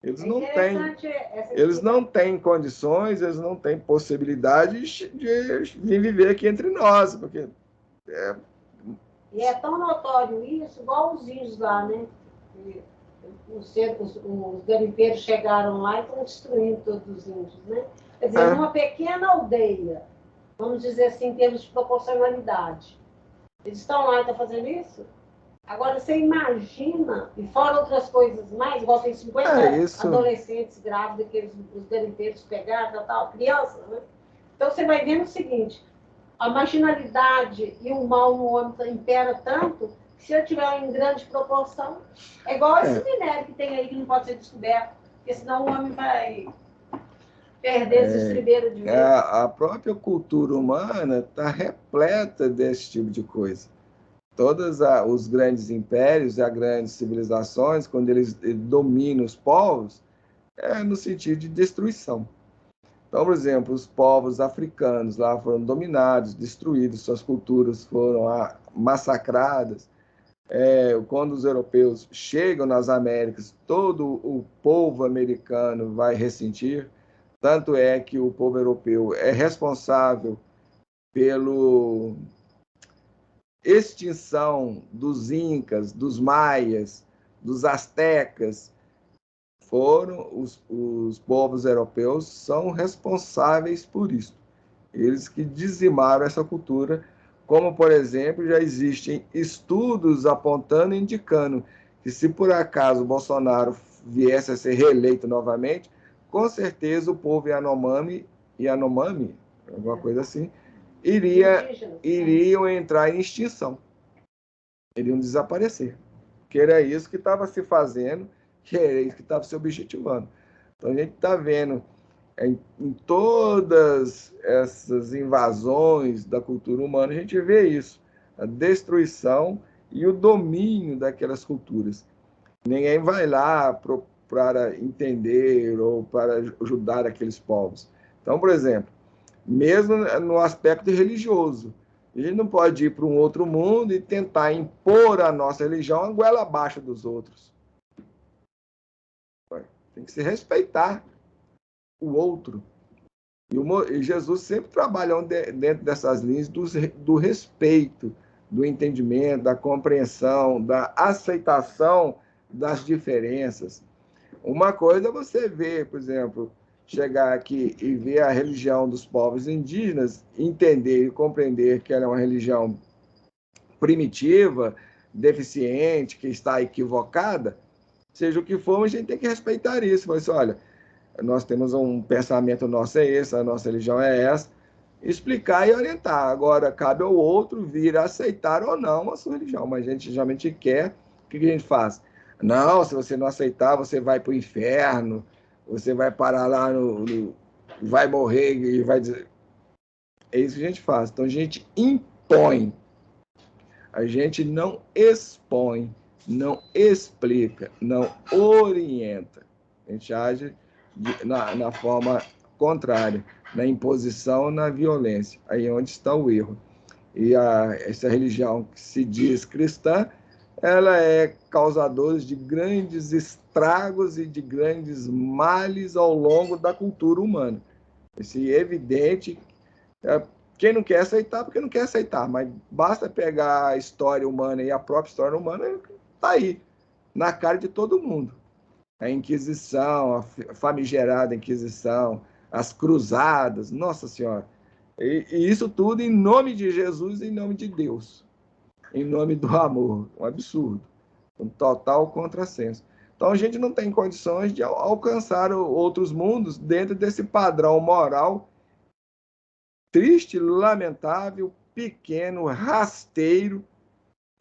S1: Eles não têm condições, eles não têm possibilidade de viver aqui entre nós, porque...
S2: E é tão notório isso, igual os índios lá, né? Os garimpeiros chegaram lá e estão destruindo todos os índios, né? Quer dizer, numa pequena aldeia, vamos dizer assim, em termos de proporcionalidade, eles estão lá e estão fazendo isso? Agora, você imagina, e fora outras coisas mais, igual tem 50 adolescentes grávidos que os garimpeiros pegaram, tal, crianças, né? Então, você vai vendo o seguinte, a marginalidade e o mal no homem impera tanto, que se eu tiver em grande proporção, é igual esse minério que tem aí, que não pode ser descoberto, porque senão o homem vai perder esse estribeiro de vez.
S1: A própria cultura humana está repleta desse tipo de coisa. Todos os grandes impérios e as grandes civilizações, quando eles dominam os povos, é no sentido de destruição. Então, por exemplo, os povos africanos lá foram dominados, destruídos, suas culturas foram massacradas. Quando os europeus chegam nas Américas, todo o povo americano vai ressentir. Tanto é que o povo europeu é responsável pela extinção dos incas, dos maias, dos astecas. Os povos europeus são responsáveis por isso. Eles que dizimaram essa cultura, como, por exemplo, já existem estudos apontando e indicando que se por acaso o Bolsonaro viesse a ser reeleito novamente, com certeza o povo Yanomami, alguma coisa assim, iriam entrar em extinção. Iriam desaparecer. Que era isso que estava se fazendo, que era isso que estava se objetivando. Então, a gente está vendo em todas essas invasões da cultura humana, a gente vê isso, a destruição e o domínio daquelas culturas. Ninguém vai lá para entender ou para ajudar aqueles povos. Então, por exemplo, mesmo no aspecto religioso, a gente não pode ir para um outro mundo e tentar impor a nossa religião a goela abaixo dos outros. Tem que se respeitar o outro. E Jesus sempre trabalhou dentro dessas linhas do respeito, do entendimento, da compreensão, da aceitação das diferenças. Uma coisa é você ver, por exemplo, chegar aqui e ver a religião dos povos indígenas, entender e compreender que ela é uma religião primitiva, deficiente, que está equivocada, seja o que for, a gente tem que respeitar isso. Mas, olha, nós temos um pensamento nosso é esse, a nossa religião é essa, explicar e orientar. Agora, cabe ao outro vir a aceitar ou não a sua religião, mas a gente geralmente quer, o que a gente faz? Não, se você não aceitar, você vai para o inferno, você vai parar lá vai morrer e vai dizer... É isso que a gente faz. Então, a gente impõe. A gente não expõe, não explica, não orienta. A gente age na forma contrária, na imposição, na violência. Aí é onde está o erro. E essa religião que se diz cristã, ela é causadora de grandes estragos e de grandes males ao longo da cultura humana. Isso é evidente. Quem não quer aceitar, porque não quer aceitar, mas basta pegar a história humana e a própria história humana, está aí, na cara de todo mundo. A Inquisição, a famigerada Inquisição, as cruzadas, Nossa Senhora. E isso tudo em nome de Jesus e em nome de Deus. Em nome do amor. Um absurdo. Um total contrassenso. Então, a gente não tem condições de alcançar outros mundos dentro desse padrão moral triste, lamentável, pequeno, rasteiro,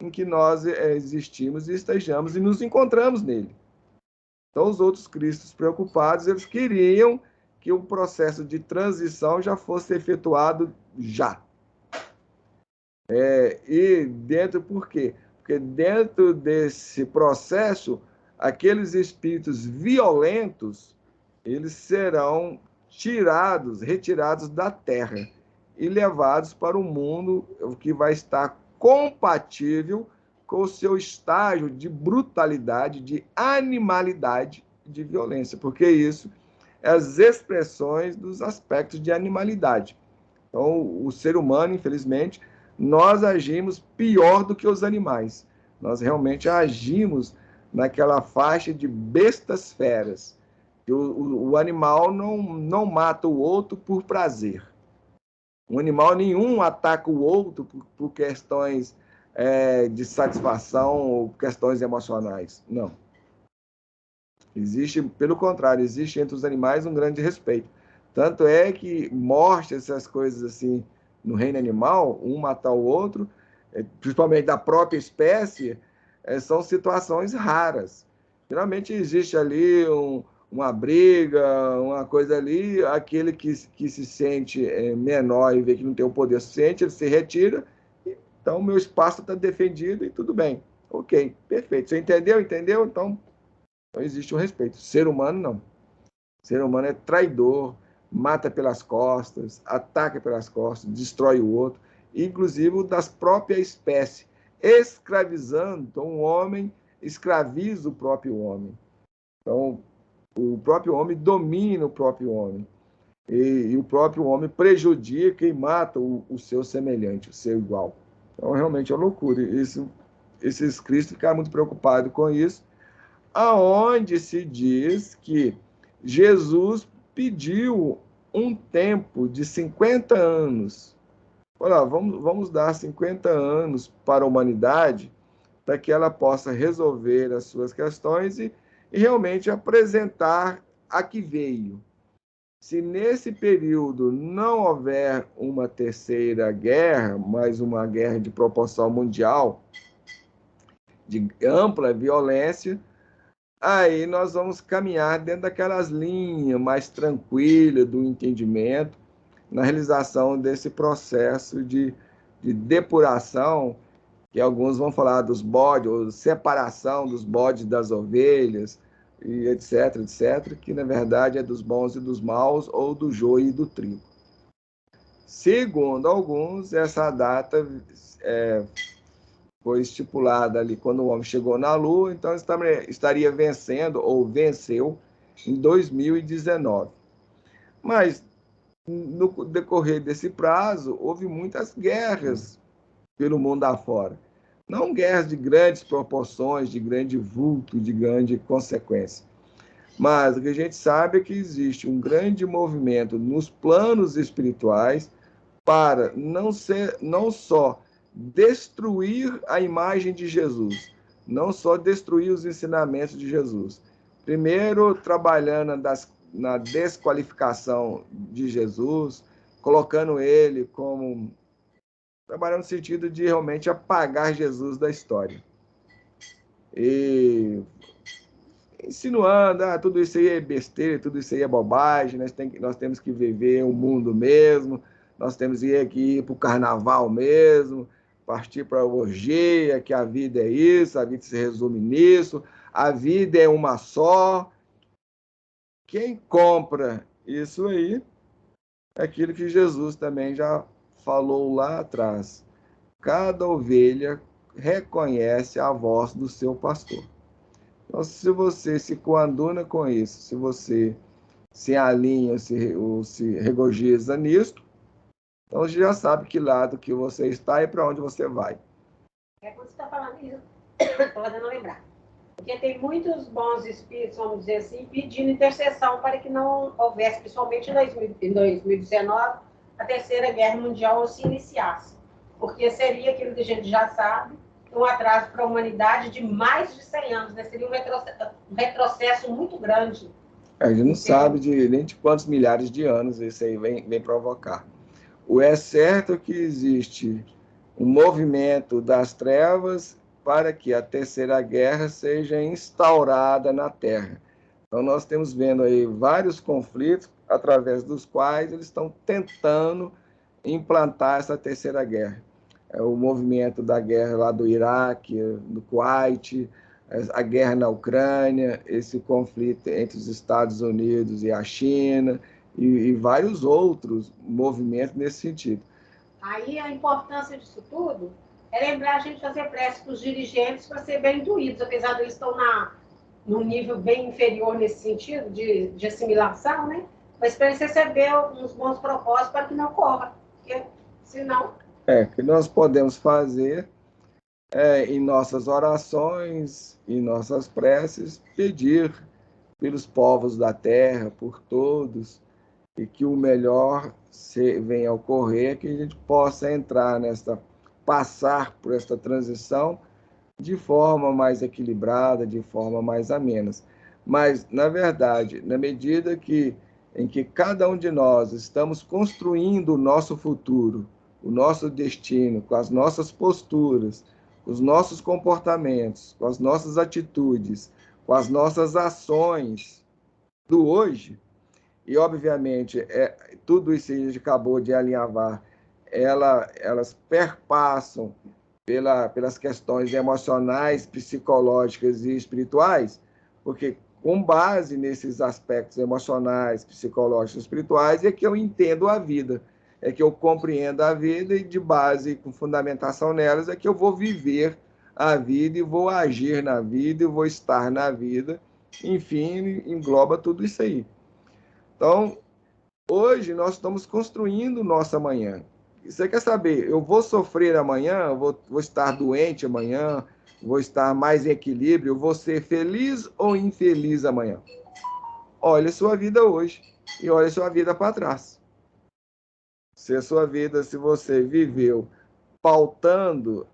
S1: em que nós existimos e estejamos e nos encontramos nele. Então, os outros cristos preocupados, eles queriam que o processo de transição já fosse efetuado já. Por quê? Porque dentro desse processo, aqueles espíritos violentos, eles serão retirados da Terra e levados para um mundo que vai estar compatível com o seu estágio de brutalidade, de animalidade, de violência, porque isso é as expressões dos aspectos de animalidade. Então, o ser humano, infelizmente, nós agimos pior do que os animais. Nós realmente agimos naquela faixa de bestas feras. O animal não mata o outro por prazer. Um animal nenhum ataca o outro por questões de satisfação ou questões emocionais. Não. Existe, pelo contrário, existe entre os animais um grande respeito. Tanto é que morte, essas coisas assim, no reino animal, um matar o outro, principalmente da própria espécie, são situações raras. Geralmente existe ali uma briga, uma coisa ali, aquele que se sente menor e vê que não tem o poder suficiente, ele se retira, então meu espaço está defendido e tudo bem. Ok, perfeito. Você entendeu? Entendeu? Então não existe o respeito. Ser humano, não. Ser humano é traidor, mata pelas costas, ataca pelas costas, destrói o outro, inclusive o das próprias espécies, escravizando. Então, o homem escraviza o próprio homem. Então, o próprio homem domina o próprio homem. E o próprio homem prejudica e mata o seu semelhante, o seu igual. Então, realmente é uma loucura. Esses cristãos ficaram muito preocupados com isso, aonde se diz que Jesus pediu um tempo de 50 anos. Olha, vamos dar 50 anos para a humanidade para que ela possa resolver as suas questões e realmente apresentar a que veio. Se nesse período não houver uma terceira guerra, mas uma guerra de proporção mundial, de ampla violência, aí nós vamos caminhar dentro daquelas linhas mais tranquilas do entendimento, na realização desse processo de depuração, que alguns vão falar dos bodes, ou separação dos bodes das ovelhas, e etc, etc, que na verdade é dos bons e dos maus, ou do joio e do trigo. Segundo alguns, essa data foi estipulada ali quando o homem chegou na Lua, então estaria vencendo, ou venceu, em 2019. Mas, no decorrer desse prazo, houve muitas guerras pelo mundo afora. Não guerras de grandes proporções, de grande vulto, de grande consequência. Mas o que a gente sabe é que existe um grande movimento nos planos espirituais para não só destruir a imagem de Jesus, não só destruir os ensinamentos de Jesus. Primeiro, trabalhando na desqualificação de Jesus, colocando ele como... trabalhando no sentido de realmente apagar Jesus da história. E insinuando, tudo isso aí é besteira, tudo isso aí é bobagem, nós temos que viver o mundo mesmo, nós temos que ir para o carnaval mesmo, partir para a orgia, que a vida é isso, a vida se resume nisso, a vida é uma só. Quem compra isso aí é aquilo que Jesus também já falou lá atrás. Cada ovelha reconhece a voz do seu pastor. Então, se você se coaduna com isso, se você se alinha ou se regozija nisso, então você já sabe que lado que você está e para onde você vai.
S2: Quando você está falando isso, estou fazendo lembrar. Porque tem muitos bons espíritos, vamos dizer assim, pedindo intercessão para que não houvesse, principalmente em 2019, a Terceira Guerra Mundial se iniciasse. Porque seria aquilo que a gente já sabe, um atraso para a humanidade de mais de 100 anos, né? Seria um retrocesso muito grande.
S1: A gente não sabe nem de quantos milhares de anos isso aí vem provocar. O é certo que existe um movimento das trevas para que a Terceira Guerra seja instaurada na Terra. Então, nós estamos vendo aí vários conflitos através dos quais eles estão tentando implantar essa Terceira Guerra. O movimento da guerra lá do Iraque, do Kuwait, a guerra na Ucrânia, esse conflito entre os Estados Unidos e a China, e vários outros movimentos nesse sentido.
S2: Aí a importância disso tudo é lembrar a gente fazer prece para os dirigentes para ser bem intuídos, apesar de eles estão num nível bem inferior nesse sentido, de assimilação, né? Mas para eles receber uns bons propósitos para que não corra, porque senão...
S1: O que nós podemos fazer em nossas orações, em nossas preces, pedir pelos povos da terra, por todos, e que o melhor venha a ocorrer, que a gente possa entrar passar por esta transição de forma mais equilibrada, de forma mais amena. Mas, na verdade, na medida em que cada um de nós estamos construindo o nosso futuro, o nosso destino, com as nossas posturas, os nossos comportamentos, com as nossas atitudes, com as nossas ações do hoje, e, obviamente, tudo isso que a gente acabou de alinhavar, elas perpassam pelas questões emocionais, psicológicas e espirituais, porque, com base nesses aspectos emocionais, psicológicos e espirituais, é que eu entendo a vida, é que eu compreendo a vida e, de base, com fundamentação nelas, é que eu vou viver a vida e vou agir na vida e vou estar na vida. Enfim, engloba tudo isso aí. Então, hoje nós estamos construindo nosso amanhã. Você quer saber, eu vou sofrer amanhã, vou estar doente amanhã, vou estar mais em equilíbrio, vou ser feliz ou infeliz amanhã? Olha a sua vida hoje e olha a sua vida para trás. Se a sua vida, se você viveu pautando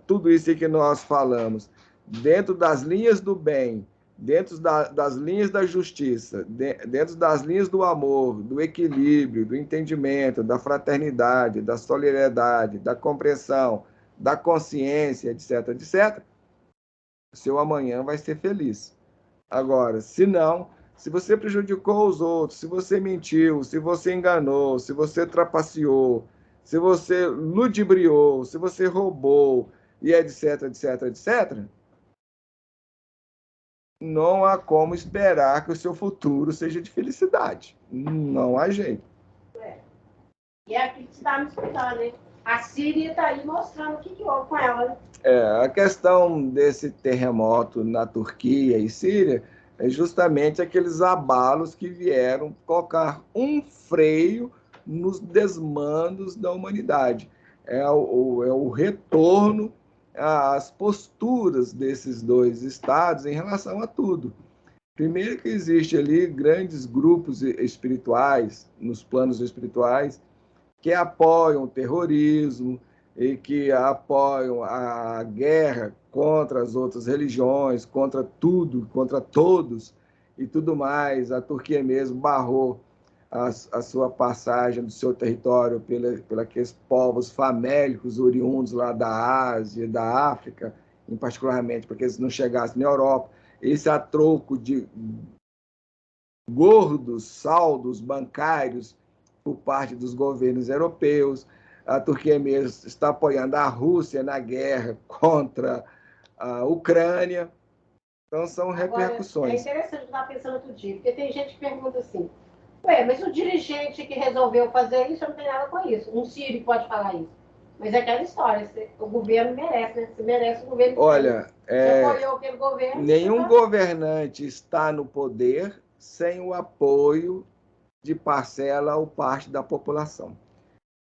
S1: tudo isso que nós falamos, dentro das linhas do bem, dentro das linhas da justiça, dentro das linhas do amor, do equilíbrio, do entendimento, da fraternidade, da solidariedade, da compreensão, da consciência, etc., etc., o seu amanhã vai ser feliz. Agora, se não, se você prejudicou os outros, se você mentiu, se você enganou, se você trapaceou, se você ludibriou, se você roubou, e etc, etc, etc., não há como esperar que o seu futuro seja de felicidade. Não há jeito.
S2: E é aquilo que você está me explicando, né? A Síria está aí mostrando o que houve com ela, né?
S1: A questão desse terremoto na Turquia e Síria é justamente aqueles abalos que vieram colocar um freio nos desmandos da humanidade. É o retorno às posturas desses dois estados em relação a tudo. Primeiro que existe ali grandes grupos espirituais, nos planos espirituais, que apoiam o terrorismo e que apoiam a guerra contra as outras religiões, contra tudo, contra todos e tudo mais. A Turquia mesmo barrou a sua passagem do seu território pela aqueles povos famélicos oriundos lá da Ásia, da África, em particularmente, para que eles não chegassem na Europa. Esse a troco de gordos saldos bancários por parte dos governos europeus. A Turquia mesmo está apoiando a Rússia na guerra contra a Ucrânia. Então, são repercussões.
S2: Agora, é interessante estar pensando outro dia, porque tem gente que pergunta assim, mas o dirigente que resolveu fazer isso não tem nada com isso. Um sírio pode falar isso. Mas é aquela história, o governo merece, né? Se merece, o governo
S1: Olha,
S2: você apoiou aquele governo.
S1: Nenhum governante está no poder sem o apoio de parcela ou parte da população.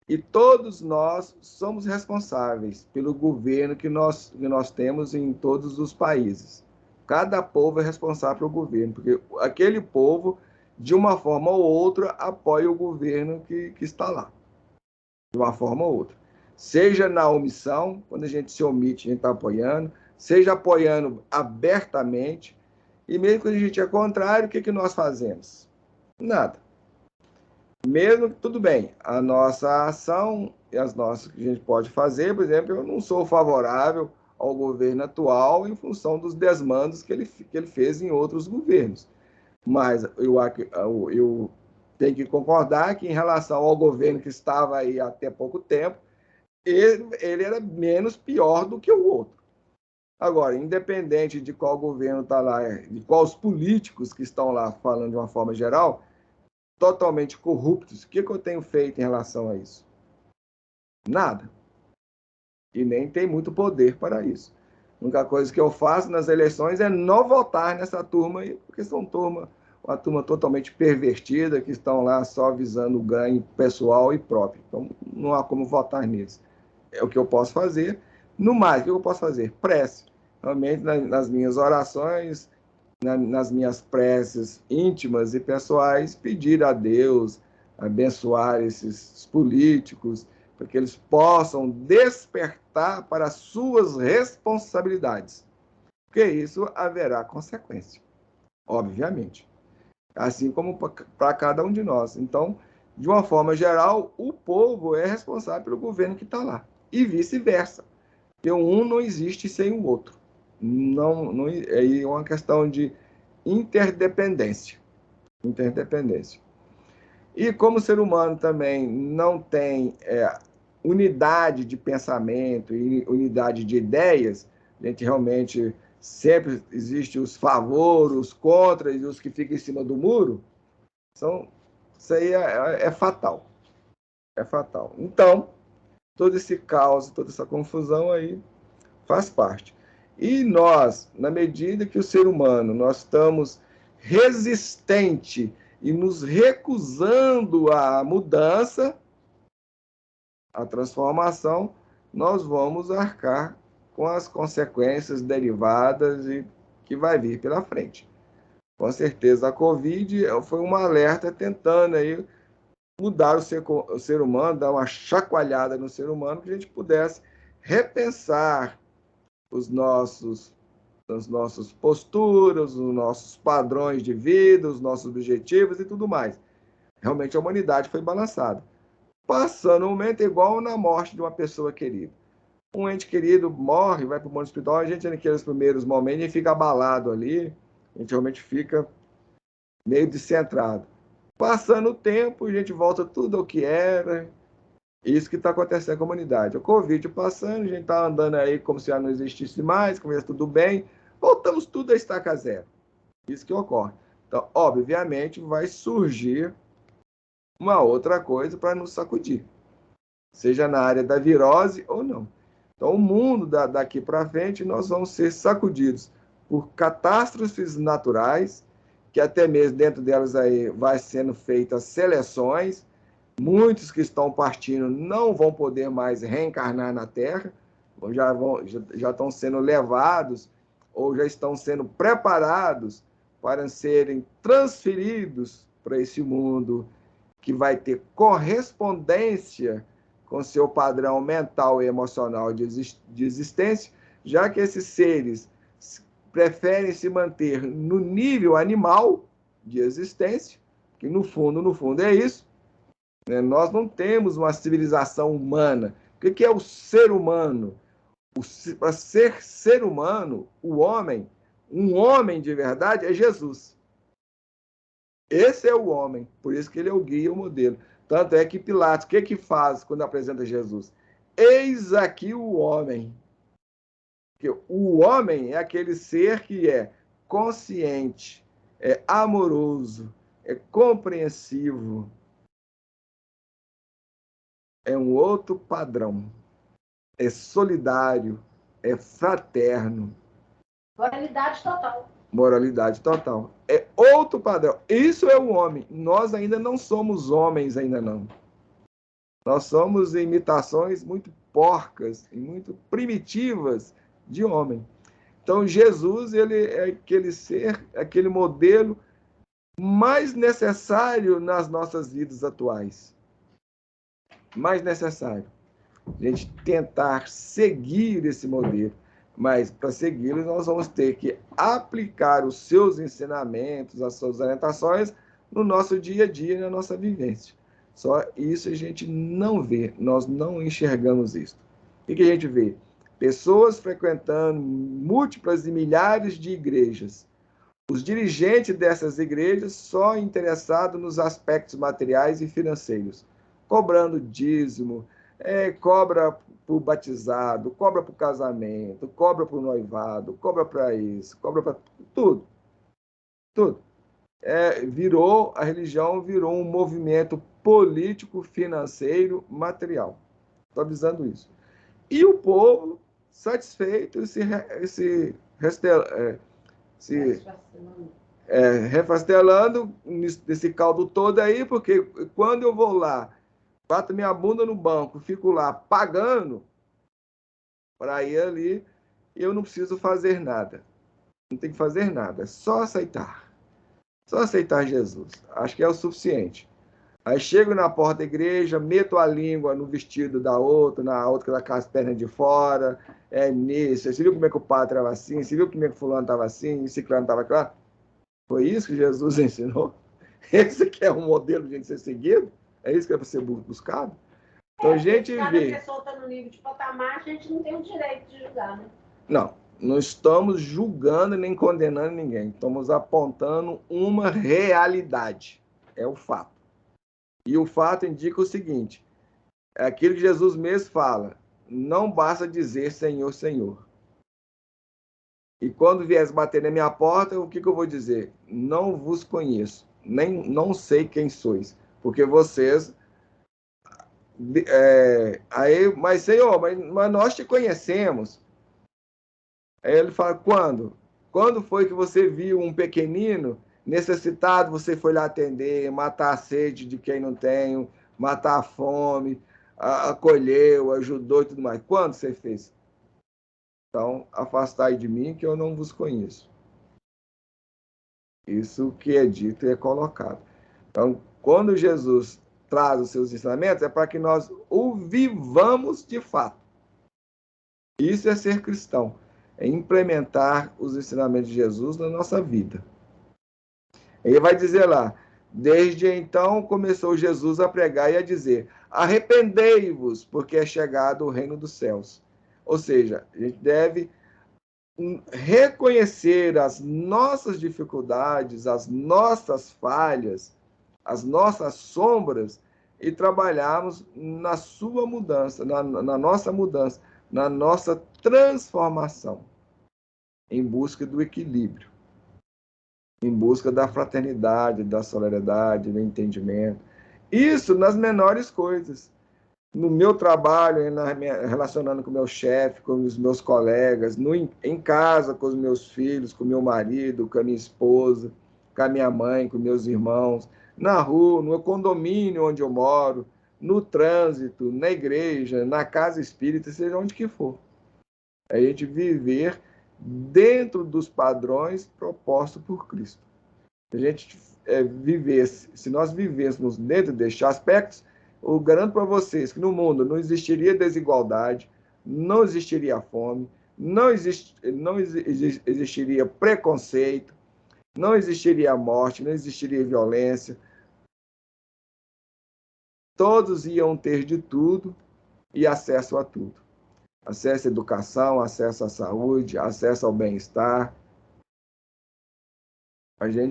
S1: E todos nós somos responsáveis pelo governo que nós temos em todos os países. Cada povo é responsável pelo governo, porque aquele povo, de uma forma ou outra, apoia o governo que está lá. De uma forma ou outra. Seja na omissão, quando a gente se omite, a gente está apoiando, seja apoiando abertamente, e mesmo quando a gente é contrário, o que nós fazemos? Nada. Mesmo que, tudo bem, a nossa ação e as nossas que a gente pode fazer, por exemplo, eu não sou favorável ao governo atual em função dos desmandos que ele fez em outros governos. Mas eu tenho que concordar que, em relação ao governo que estava aí até pouco tempo, ele era menos pior do que o outro. Agora, independente de qual governo está lá, de quais políticos que estão lá, falando de uma forma geral, totalmente corruptos, o que eu tenho feito em relação a isso? Nada. E nem tem muito poder para isso. A única coisa que eu faço nas eleições é não votar nessa turma aí, porque são uma turma totalmente pervertida, que estão lá só visando o ganho pessoal e próprio. Então, não há como votar neles. É o que eu posso fazer. No mais, o que eu posso fazer? Prece. Realmente, nas minhas orações, nas minhas preces íntimas e pessoais, pedir a Deus abençoar esses políticos, para que eles possam despertar para as suas responsabilidades, porque isso haverá consequência, obviamente, assim como para cada um de nós. Então, de uma forma geral, o povo é responsável pelo governo que está lá, e vice-versa, porque um não existe sem o outro. Não, é uma questão de interdependência. Interdependência. E como o ser humano também não tem unidade de pensamento e unidade de ideias, a gente realmente sempre existe os favores, os contras e os que ficam em cima do muro, isso aí é fatal. É fatal. Então, todo esse caos, toda essa confusão aí faz parte. E nós, na medida que o ser humano, nós estamos resistente e nos recusando à mudança, à transformação, nós vamos arcar com as consequências derivadas e que vai vir pela frente. Com certeza, a Covid foi um alerta tentando aí mudar o ser humano, dar uma chacoalhada no ser humano, que a gente pudesse repensar as nossas posturas, os nossos padrões de vida, os nossos objetivos e tudo mais. Realmente a humanidade foi balançada. Passando um momento igual na morte de uma pessoa querida. Um ente querido morre, vai para o mundo espiritual, a gente naqueles primeiros momentos a gente fica abalado ali, a gente realmente fica meio descentrado. Passando o tempo, a gente volta tudo ao que era. Isso que está acontecendo com a humanidade. O Covid passando, a gente está andando aí como se já não existisse mais, começa tudo bem, voltamos tudo a estaca zero. Isso que ocorre. Então, obviamente, vai surgir uma outra coisa para nos sacudir, seja na área da virose ou não. Então, o mundo daqui para frente, nós vamos ser sacudidos por catástrofes naturais, que até mesmo dentro delas aí vai sendo feitas seleções. Muitos que estão partindo não vão poder mais reencarnar na Terra, já estão sendo levados ou já estão sendo preparados para serem transferidos para esse mundo que vai ter correspondência com seu padrão mental e emocional de existência, já que esses seres preferem se manter no nível animal de existência, que no fundo é isso. Nós não temos uma civilização humana. O que é o ser humano? Para ser ser humano, o homem, um homem de verdade, é Jesus. Esse é o homem, por isso que ele é o guia, o modelo. Tanto é que Pilatos, o que faz quando apresenta Jesus? Eis aqui o homem. Porque o homem é aquele ser que é consciente, é amoroso, é compreensivo, é um outro padrão, é solidário, é fraterno.
S2: Moralidade total.
S1: Moralidade total. É outro padrão. Isso é o homem. Nós ainda não somos homens, ainda não. Nós somos imitações muito porcas e muito primitivas de homem. Então, Jesus, ele é aquele ser, aquele modelo mais necessário nas nossas vidas atuais. Mais necessário. A gente tentar seguir esse modelo. Mas, para segui-lo, nós vamos ter que aplicar os seus ensinamentos, as suas orientações no nosso dia a dia, na nossa vivência. Só isso a gente não vê, nós não enxergamos isso. O que a gente vê? Pessoas frequentando múltiplas e milhares de igrejas. Os dirigentes dessas igrejas só interessados nos aspectos materiais e financeiros, cobrando dízimo, cobra para o batizado, cobra para o casamento, cobra para o noivado, cobra para isso, cobra para tudo. Tudo. A religião virou um movimento político, financeiro, material. Estou avisando isso. E o povo satisfeito e se refastelando nesse caldo todo aí, porque quando eu vou lá, bato minha bunda no banco, fico lá pagando para ir ali, eu não preciso fazer nada. Não tem que fazer nada, é só aceitar. Só aceitar Jesus. Acho que é o suficiente. Aí chego na porta da igreja, meto a língua no vestido da outra, na outra que está com as pernas de fora, nisso. Você viu como é que o padre estava assim? Você viu como é que fulano estava assim? E ciclano estava claro? Foi isso que Jesus ensinou? Esse que é um modelo de gente ser seguido? É isso que é para ser buscado? Então a gente
S2: cada
S1: vê...
S2: Cada pessoa está no nível de patamar, a gente não tem o direito de julgar, né?
S1: Não estamos julgando nem condenando ninguém. Estamos apontando uma realidade. É o fato. E o fato indica o seguinte: é aquilo que Jesus mesmo fala. Não basta dizer Senhor, Senhor. E quando vier bater na minha porta, o que eu vou dizer? Não vos conheço, nem não sei quem sois, porque vocês... mas Senhor, mas nós te conhecemos. Aí ele fala, quando? Quando foi que você viu um pequenino necessitado, você foi lá atender, matar a sede de quem não tem, matar a fome, acolheu, ajudou e tudo mais? Quando você fez? Então, afastai de mim que eu não vos conheço. Isso que é dito e é colocado. Então, quando Jesus traz os seus ensinamentos, é para que nós o vivamos de fato. Isso é ser cristão, é implementar os ensinamentos de Jesus na nossa vida. Ele vai dizer lá, desde então começou Jesus a pregar e a dizer, arrependei-vos, porque é chegado o reino dos céus. Ou seja, a gente deve reconhecer as nossas dificuldades, as nossas falhas, as nossas sombras e trabalharmos na sua mudança, na nossa mudança, na nossa transformação, em busca do equilíbrio, em busca da fraternidade, da solidariedade, do entendimento. Isso nas menores coisas. No meu trabalho, relacionando com o meu chefe, com os meus colegas, em casa, com os meus filhos, com o meu marido, com a minha esposa, com a minha mãe, com meus irmãos, na rua, no condomínio onde eu moro, no trânsito, na igreja, na casa espírita, seja onde que for. É a gente viver dentro dos padrões propostos por Cristo. Se a gente vivesse, se nós vivêssemos dentro destes aspectos, eu garanto para vocês que no mundo não existiria desigualdade, não existiria fome, não existiria preconceito, não existiria morte, não existiria violência. Todos iam ter de tudo e acesso a tudo. Acesso à educação, acesso à saúde, acesso ao bem-estar.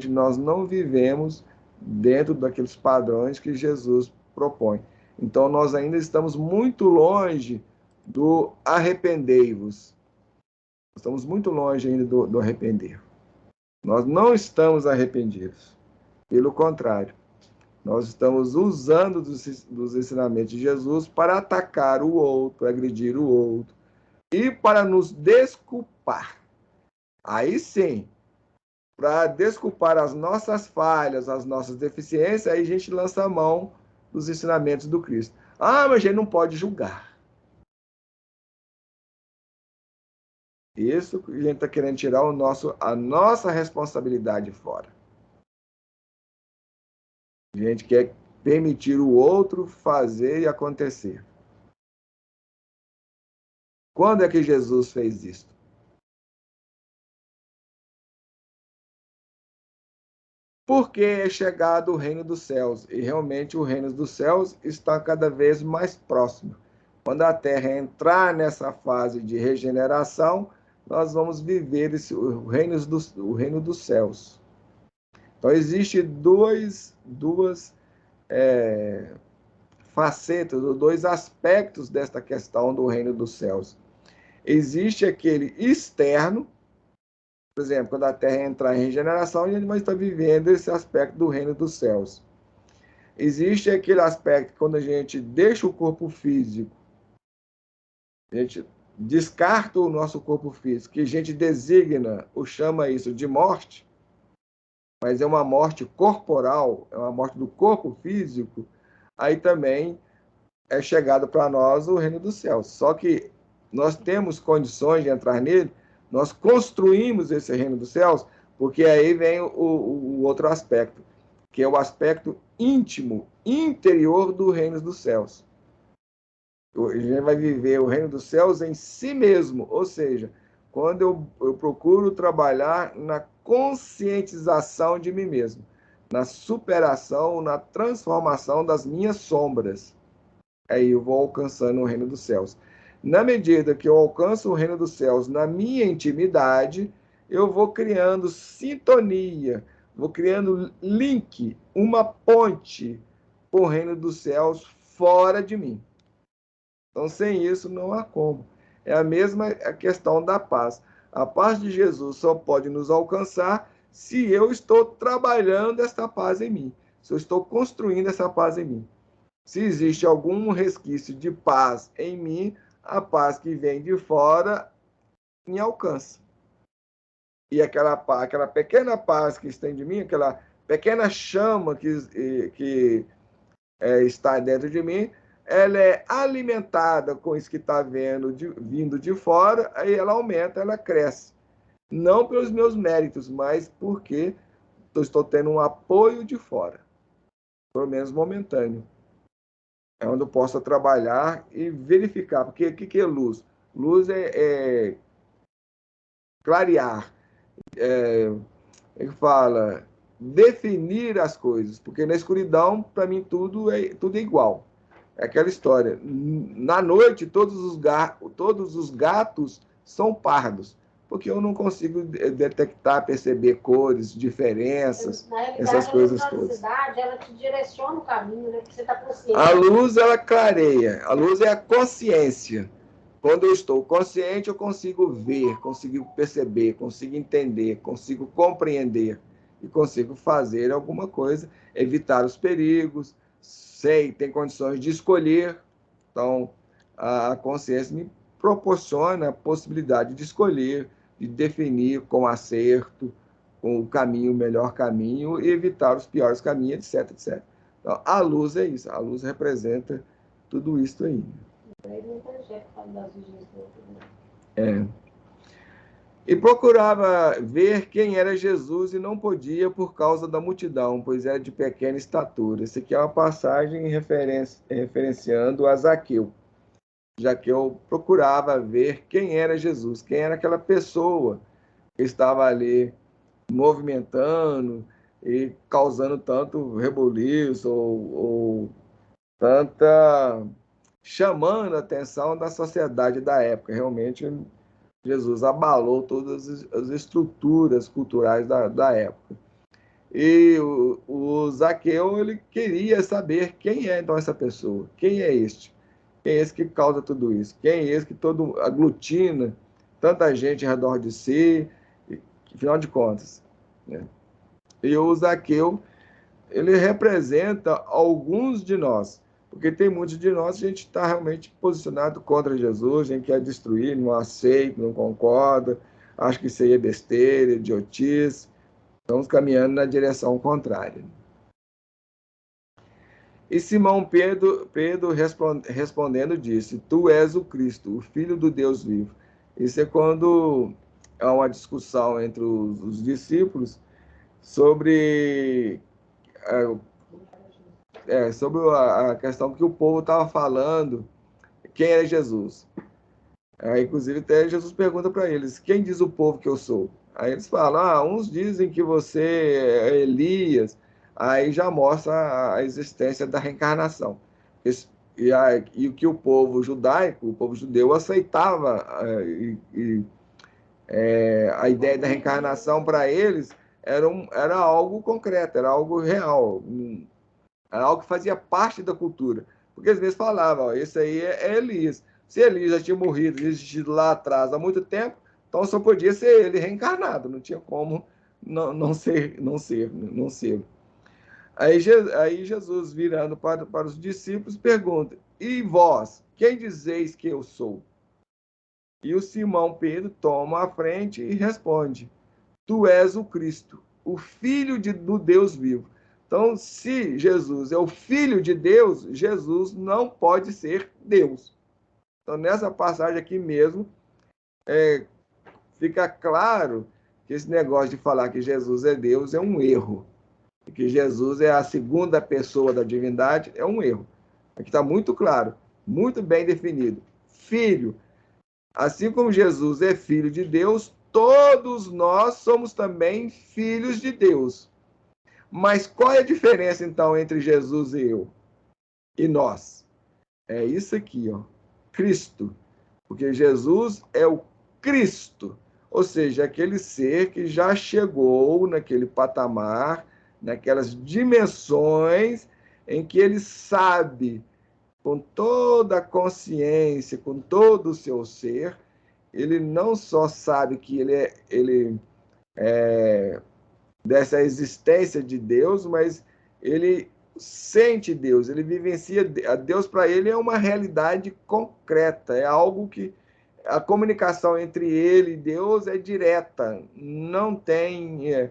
S1: Nós não vivemos dentro daqueles padrões que Jesus propõe. Então, nós ainda estamos muito longe do arrependei-vos. Estamos muito longe ainda do arrepender. Nós não estamos arrependidos. Pelo contrário, nós estamos usando dos ensinamentos de Jesus para atacar o outro, agredir o outro e para nos desculpar. Aí sim, para desculpar as nossas falhas, as nossas deficiências, aí a gente lança a mão dos ensinamentos do Cristo. Ah, mas a gente não pode julgar. Isso que a gente está querendo tirar a nossa responsabilidade fora. A gente quer permitir o outro fazer e acontecer. Quando é que Jesus fez isso? Porque é chegado o reino dos céus. E realmente o reino dos céus está cada vez mais próximo. Quando a Terra entrar nessa fase de regeneração, nós vamos viver o reino dos céus. Então, existem duas facetas, ou dois aspectos desta questão do reino dos céus. Existe aquele externo, por exemplo, quando a Terra entrar em regeneração, a gente vai estar vivendo esse aspecto do reino dos céus. Existe aquele aspecto quando a gente deixa o corpo físico, a gente descarta o nosso corpo físico, que a gente designa, ou chama isso de morte, mas é uma morte corporal, é uma morte do corpo físico, aí também é chegado para nós o reino dos céus. Só que nós temos condições de entrar nele, nós construímos esse reino dos céus, porque aí vem o outro aspecto, que é o aspecto íntimo, interior do reino dos céus. A gente vai viver o reino dos céus em si mesmo, ou seja, quando eu procuro trabalhar na conscientização de mim mesmo, na superação, na transformação das minhas sombras. Aí eu vou alcançando o reino dos céus. Na medida que eu alcanço o reino dos céus na minha intimidade, eu vou criando sintonia, vou criando link, uma ponte com o reino dos céus fora de mim. Então, sem isso, não há como. É a mesma questão da paz. A paz de Jesus só pode nos alcançar se eu estou trabalhando esta paz em mim, se eu estou construindo essa paz em mim. Se existe algum resquício de paz em mim, a paz que vem de fora me alcança. E aquela pequena paz que está em mim, aquela pequena chama que está dentro de mim, ela é alimentada com isso que está vindo de fora, aí ela aumenta, ela cresce. Não pelos meus méritos, mas porque eu estou tendo um apoio de fora, pelo menos momentâneo. É onde eu posso trabalhar e verificar. Porque o que é luz? Luz é clarear, ele fala, definir as coisas. Porque na escuridão, para mim, tudo é igual. É aquela história. Na noite, todos os gatos são pardos, porque eu não consigo detectar, perceber cores, diferenças, essas coisas todas.
S2: Na realidade, ela te direciona o caminho, né? Que você está consciente.
S1: A luz, ela clareia. A luz é a consciência. Quando eu estou consciente, eu consigo ver, consigo perceber, consigo entender, consigo compreender e consigo fazer alguma coisa, evitar os perigos, tem condições de escolher. Então, a consciência me proporciona a possibilidade de escolher, de definir com acerto, com o caminho, o melhor caminho, e evitar os piores caminhos, etc, etc. Então, a luz é isso, a luz representa tudo isso aí. É. E procurava ver quem era Jesus e não podia por causa da multidão, pois era de pequena estatura. Essa aqui é uma passagem referenciando a Zaqueu. Zaqueu procurava ver quem era Jesus, quem era aquela pessoa que estava ali movimentando e causando tanto rebuliço ou tanta chamando a atenção da sociedade da época. Realmente, Jesus abalou todas as estruturas culturais da época. E o Zaqueu, ele queria saber quem é então essa pessoa, quem é este? Quem é esse que causa tudo isso? Quem é esse que todo aglutina tanta gente ao redor de si, afinal de contas, né? E o Zaqueu, ele representa alguns de nós, porque tem muitos de nós que a gente está realmente posicionado contra Jesus, a gente quer destruir, não aceita, não concorda, acha que isso aí é besteira, idiotice, estamos caminhando na direção contrária. E Simão Pedro respondendo disse, tu és o Cristo, o Filho do Deus vivo. Isso é quando há uma discussão entre os discípulos sobre a questão que o povo estava falando, quem era Jesus. Aí, inclusive, até Jesus pergunta para eles, quem diz o povo que eu sou? Aí eles falam, uns dizem que você é Elias, aí já mostra a existência da reencarnação. E o que o povo judaico, o povo judeu, aceitava, a ideia da reencarnação para eles era algo concreto, era algo real, era algo que fazia parte da cultura. Porque às vezes falavam, esse aí é Elias. Se Elias já tinha morrido, existido lá atrás há muito tempo, então só podia ser ele reencarnado, não tinha como não ser. Aí Jesus, virando para os discípulos, pergunta, e vós, quem dizeis que eu sou? E o Simão Pedro toma a frente e responde: Tu és o Cristo, o Filho do Deus vivo. Então, se Jesus é o Filho de Deus, Jesus não pode ser Deus. Então, nessa passagem aqui mesmo, fica claro que esse negócio de falar que Jesus é Deus é um erro. E que Jesus é a segunda pessoa da divindade é um erro. Aqui está muito claro, muito bem definido. Filho. Assim como Jesus é filho de Deus, todos nós somos também filhos de Deus. Mas qual é a diferença, então, entre Jesus e eu? E nós? É isso aqui, ó. Cristo. Porque Jesus é o Cristo. Ou seja, aquele ser que já chegou naquele patamar, naquelas dimensões em que ele sabe, com toda a consciência, com todo o seu ser, ele não só sabe que ele é dessa existência de Deus, mas ele sente Deus, ele vivencia Deus. Para ele é uma realidade concreta, é algo que a comunicação entre ele e Deus é direta, não tem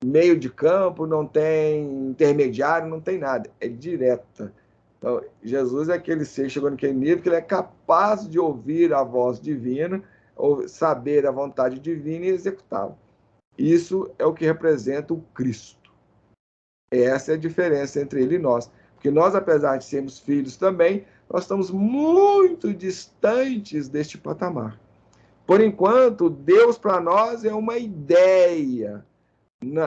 S1: meio de campo, não tem intermediário, não tem nada, é direta. Então, Jesus é aquele ser que chegou naquele nível que ele é capaz de ouvir a voz divina, ou saber a vontade divina e executá-la. Isso é o que representa o Cristo. Essa é a diferença entre ele e nós. Porque nós, apesar de sermos filhos também, nós estamos muito distantes deste patamar. Por enquanto, Deus para nós é uma ideia.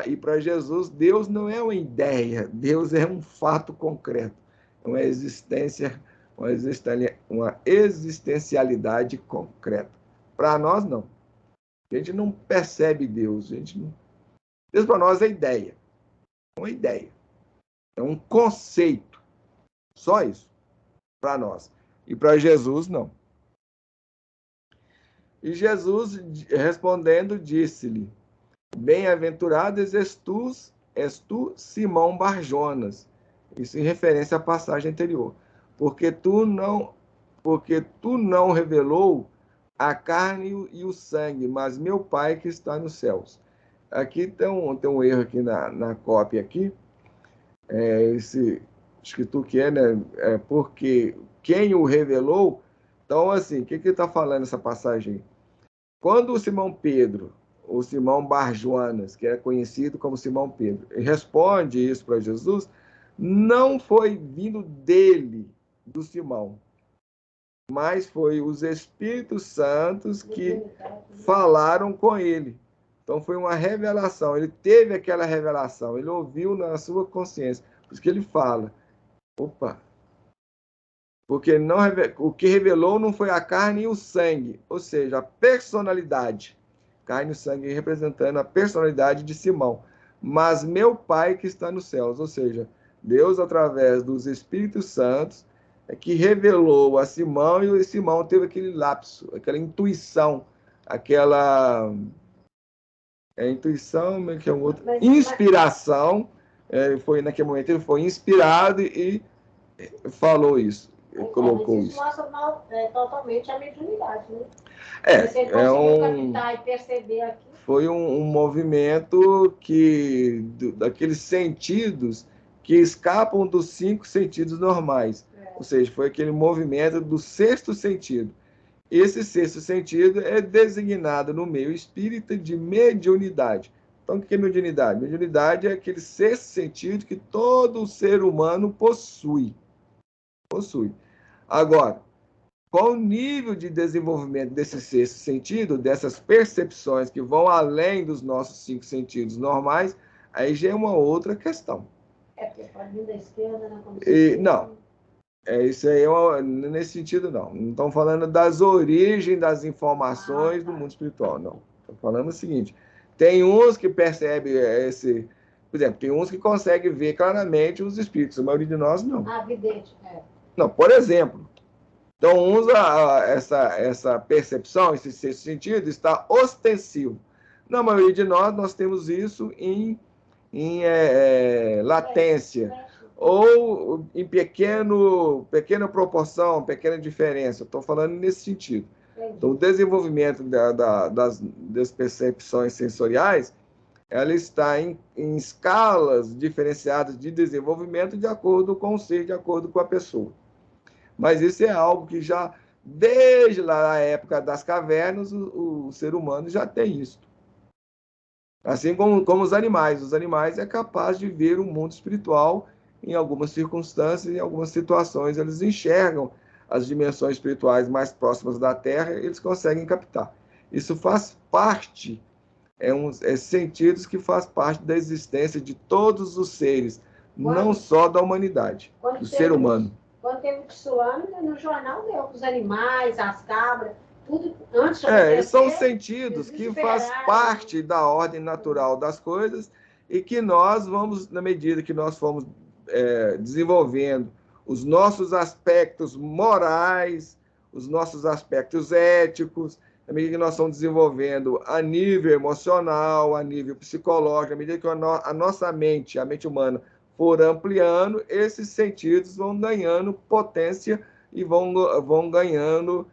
S1: E para Jesus, Deus não é uma ideia, Deus é um fato concreto, uma existência, uma existencialidade concreta. Para nós, não. A gente não percebe Deus. Deus para nós é ideia. É uma ideia. É um conceito. Só isso. Para nós. E para Jesus, não. E Jesus, respondendo, disse-lhe: Bem-aventurado és tu, Simão Barjonas. Isso em referência à passagem anterior. Porque tu não revelou a carne e o sangue, mas meu Pai que está nos céus. Aqui tem um erro aqui na cópia aqui. Esse escrito que né? Porque quem o revelou. Então, assim, o que ele está falando nessa passagem? Quando o Simão Pedro, ou Simão Barjonas, que era conhecido como Simão Pedro, responde isso para Jesus, não foi vindo dele, do Simão, mas foi os Espíritos Santos que falaram com ele. Então foi uma revelação, ele teve aquela revelação, ele ouviu na sua consciência. Por isso que ele fala, opa, porque não, o que revelou não foi a carne e o sangue, ou seja, a personalidade. Carne e sangue representando a personalidade de Simão. Mas meu Pai que está nos céus, ou seja, Deus, através dos Espíritos Santos, é que revelou a Simão, e Simão teve aquele lapso, aquela intuição, aquela intuição, que é um outro, inspiração. Foi naquele momento ele foi inspirado e falou isso. Colocou
S2: mas
S1: isso.
S2: Mostra totalmente a mediunidade, né? Você conseguiu captar e perceber aqui.
S1: Foi um movimento daqueles sentidos que escapam dos 5 sentidos normais. Ou seja, foi aquele movimento do 6º sentido. Esse 6º sentido é designado no meio espírita de mediunidade. Então, o que é mediunidade? Mediunidade é aquele 6º sentido que todo ser humano possui. Agora, qual o nível de desenvolvimento desse 6º sentido, dessas percepções que vão além dos nossos 5 sentidos normais, aí já é uma outra questão.
S2: Porque pode vir da esquerda, né?
S1: Não, isso aí nesse sentido não. Não estão falando das origens das informações do mundo espiritual, não. Estou falando o seguinte, tem uns que percebem por exemplo, tem uns que conseguem ver claramente os espíritos, a maioria de nós não.
S2: Vidente,
S1: Não, por exemplo, então usa essa percepção, esse 6º sentido, está ostensivo. Na maioria de nós temos isso em latência, ou em pequena proporção, pequena diferença. Estou falando nesse sentido. Então, o desenvolvimento das percepções sensoriais, ela está em escalas diferenciadas de desenvolvimento de acordo com o ser, de acordo com a pessoa. Mas isso é algo que já, desde lá a época das cavernas, o ser humano já tem isso. Assim como os animais. Os animais é capaz de ver o mundo espiritual em algumas circunstâncias, em algumas situações. Eles enxergam as dimensões espirituais mais próximas da Terra, eles conseguem captar. Isso faz parte, sentidos que faz parte da existência de todos os seres, não só da humanidade, do ser humano.
S2: Quando teve o tsunami, no jornal deu os animais, as cabras, tudo antes de
S1: acontecer. São sentidos que faz parte da ordem natural das coisas e que nós vamos, na medida que nós fomos desenvolvendo os nossos aspectos morais, os nossos aspectos éticos, na medida que nós estamos desenvolvendo a nível emocional, a nível psicológico, à medida que a nossa mente, a mente humana, for ampliando, esses sentidos vão ganhando potência e vão ganhando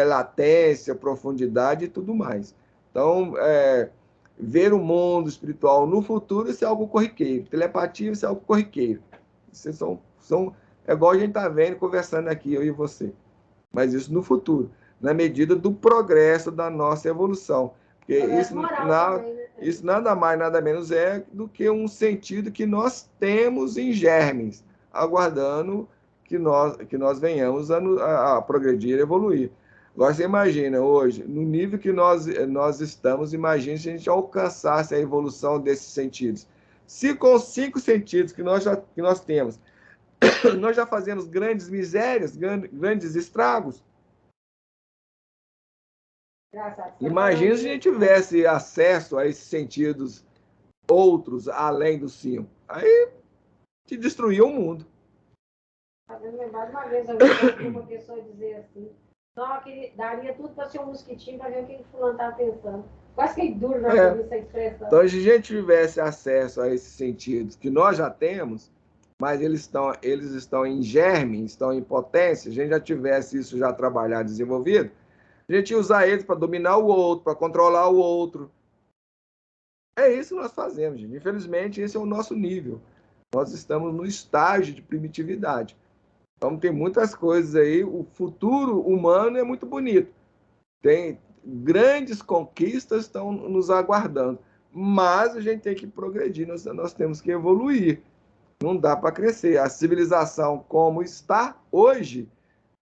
S1: latência, profundidade e tudo mais. Então, ver o mundo espiritual no futuro, isso é algo corriqueiro. Telepatia, isso é algo corriqueiro. Isso é igual a gente está vendo, conversando aqui, eu e você. Mas isso no futuro, na medida do progresso da nossa evolução. Porque isso nada mais, nada menos é do que um sentido que nós temos em germes, aguardando que nós venhamos a progredir, a evoluir. Agora, você imagina hoje, no nível que nós estamos, imagine se a gente alcançasse a evolução desses sentidos. Se com os 5 sentidos que nós temos, nós já fazemos grandes misérias, grandes estragos, imagina se a gente tivesse acesso a esses sentidos outros, além dos 5. Aí te destruía o mundo.
S2: Uma vez eu vi uma pessoa dizer assim, não, que daria tudo para ser um mosquitinho para ver o que o fulano estava pensando. Quase que duro na essa expressão.
S1: Então, se a gente tivesse acesso a esses sentidos que nós já temos, mas eles estão em germe, estão em potência, se a gente já tivesse isso já trabalhado, desenvolvido, a gente ia usar eles para dominar o outro, para controlar o outro. É isso que nós fazemos, gente. Infelizmente, esse é o nosso nível. Nós estamos no estágio de primitividade. Então, tem muitas coisas aí. O futuro humano é muito bonito. Tem grandes conquistas estão nos aguardando. Mas a gente tem que progredir, nós temos que evoluir. Não dá para crescer. A civilização como está hoje,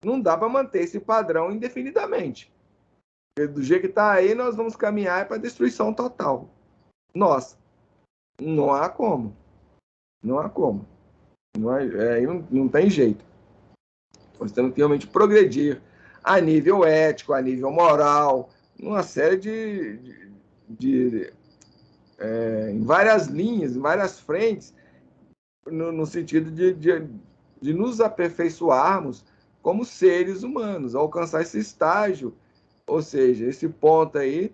S1: não dá para manter esse padrão indefinidamente. Porque do jeito que está aí, nós vamos caminhar para a destruição total. Nossa, não há como. Não há como. Não tem jeito. Nós temos que realmente progredir a nível ético, a nível moral, uma série em várias linhas, em várias frentes, no sentido de nos aperfeiçoarmos como seres humanos, alcançar esse estágio, ou seja, esse ponto aí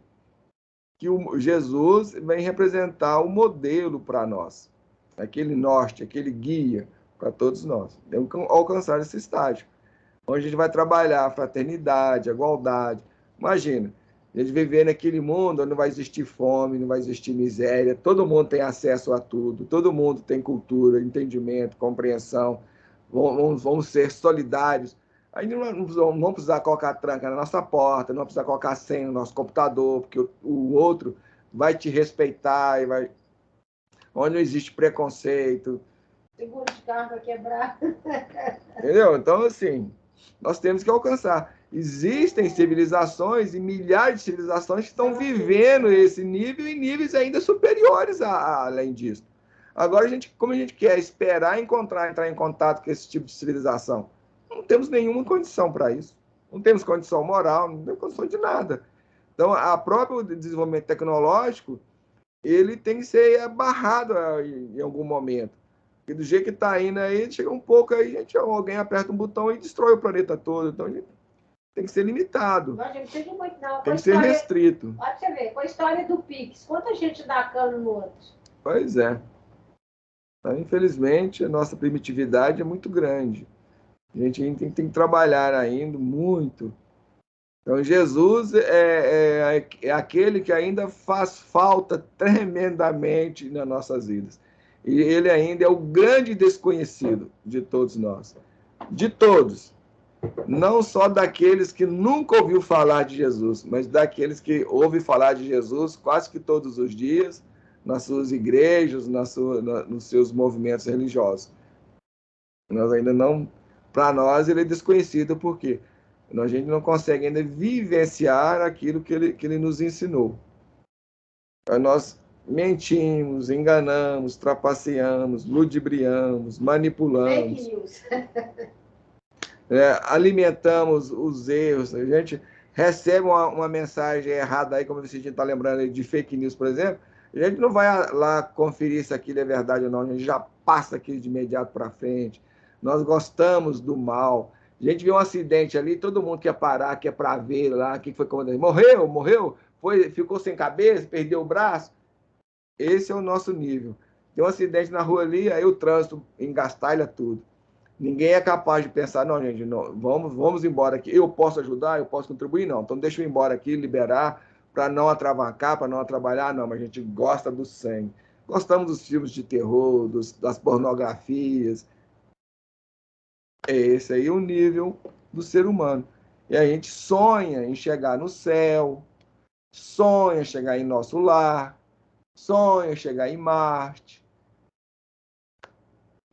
S1: que Jesus vem representar o modelo para nós, aquele norte, aquele guia para todos nós. Temos que alcançar esse estágio, onde a gente vai trabalhar a fraternidade, a igualdade. Imagina, a gente viver naquele mundo onde não vai existir fome, não vai existir miséria, todo mundo tem acesso a tudo, todo mundo tem cultura, entendimento, compreensão, vamos ser solidários. Aí não vamos precisar colocar tranca na nossa porta, não precisar colocar senha no nosso computador, porque o outro vai te respeitar, onde não existe preconceito.
S2: Seguro de carro vai quebrar.
S1: Entendeu? Então, assim, nós temos que alcançar. Existem civilizações e milhares de civilizações que estão vivendo esse nível e níveis ainda superiores além disso. Agora, como a gente quer esperar entrar em contato com esse tipo de civilização? Não temos nenhuma condição para isso. Não temos condição moral, não temos condição de nada. Então, a próprio desenvolvimento tecnológico, ele tem que ser barrado em algum momento. Porque do jeito que está indo aí, chega um pouco aí, alguém aperta um botão e destrói o planeta todo. Então, a gente tem que ser limitado.
S2: Não, gente, não muito, não.
S1: Tem que ser restrito.
S2: Olha pra você ver, com a história do Pix, quanta gente dá cano no outro?
S1: Pois é. Então, infelizmente, a nossa primitividade é muito grande. A gente tem que trabalhar ainda muito Então, Jesus é aquele que ainda faz falta tremendamente nas nossas vidas. E ele ainda é o grande desconhecido de todos nós. De todos. Não só daqueles que nunca ouviu falar de Jesus, mas daqueles que ouvem falar de Jesus quase que todos os dias, nas suas igrejas, nos seus movimentos religiosos. Nós ainda não, para nós ele é desconhecido, porque a gente não consegue ainda vivenciar aquilo que ele nos ensinou. Nós mentimos, enganamos, trapaceamos, ludibriamos, manipulamos.
S2: Fake news.
S1: Alimentamos os erros. A gente recebe uma mensagem errada aí, como a gente está lembrando aí, de fake news, por exemplo. A gente não vai lá conferir se aquilo é verdade ou não. A gente já passa aquilo de imediato para frente. Nós gostamos do mal. A gente vê um acidente ali, todo mundo quer parar, quer para ver lá o que foi que aconteceu. Morreu, ficou sem cabeça, perdeu o braço. Esse é o nosso nível. Tem um acidente na rua ali, aí o trânsito engastalha tudo. Ninguém é capaz de pensar, não, gente, não, vamos embora aqui. Eu posso ajudar, eu posso contribuir, não. Então deixa eu ir embora aqui, liberar, para não atravancar, para não atrapalhar, não. Mas a gente gosta do sangue. Gostamos dos filmes de terror, das pornografias. É esse aí o nível do ser humano. E a gente sonha em chegar no céu, sonha em chegar em nosso lar, sonha em chegar em Marte,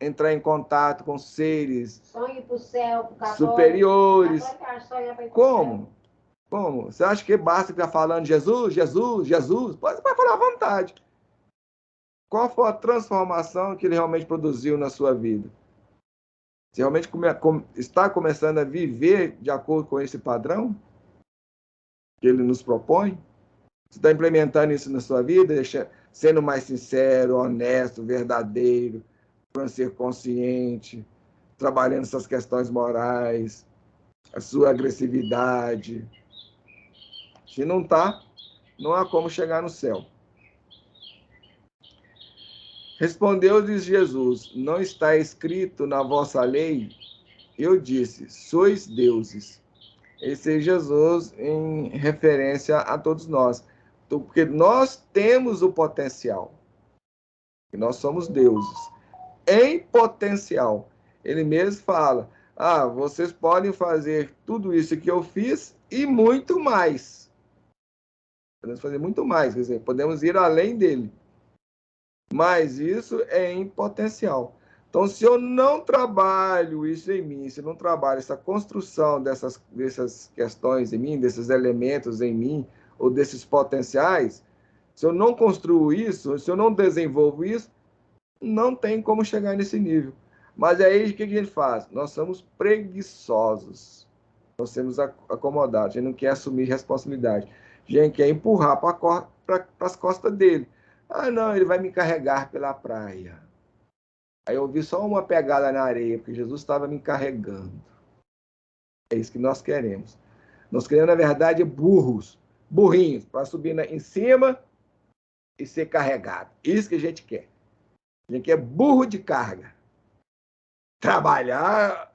S1: entrar em contato com seres superiores. Como? Como? Você acha que basta ficar falando Jesus, Jesus, Jesus? Pode falar à vontade. Qual foi a transformação que ele realmente produziu na sua vida? Você realmente está começando a viver de acordo com esse padrão que ele nos propõe? Você está implementando isso na sua vida, sendo mais sincero, honesto, verdadeiro, para ser consciente, trabalhando essas questões morais, a sua agressividade. Se não está, não há como chegar no céu. Respondeu-lhes Jesus: não está escrito na vossa lei? Eu disse: sois deuses. Esse é Jesus em referência a todos nós. Porque nós temos o potencial. Nós somos deuses. Em potencial. Ele mesmo fala: vocês podem fazer tudo isso que eu fiz e muito mais. Podemos fazer muito mais, quer dizer, podemos ir além dele. Mas isso é em potencial. Então, se eu não trabalho isso em mim, se eu não trabalho essa construção dessas questões em mim, desses elementos em mim, ou desses potenciais, se eu não construo isso, se eu não desenvolvo isso, não tem como chegar nesse nível. Mas aí, o que a gente faz? Nós somos preguiçosos. Nós somos acomodados. A gente não quer assumir responsabilidade. A gente quer empurrar para as costas dele. Não, ele vai me carregar pela praia. Aí eu vi só uma pegada na areia, porque Jesus estava me carregando. É isso que nós queremos. Nós queremos, na verdade, burrinhos, para subir em cima e ser carregado. Isso que a gente quer. A gente quer burro de carga. Trabalhar.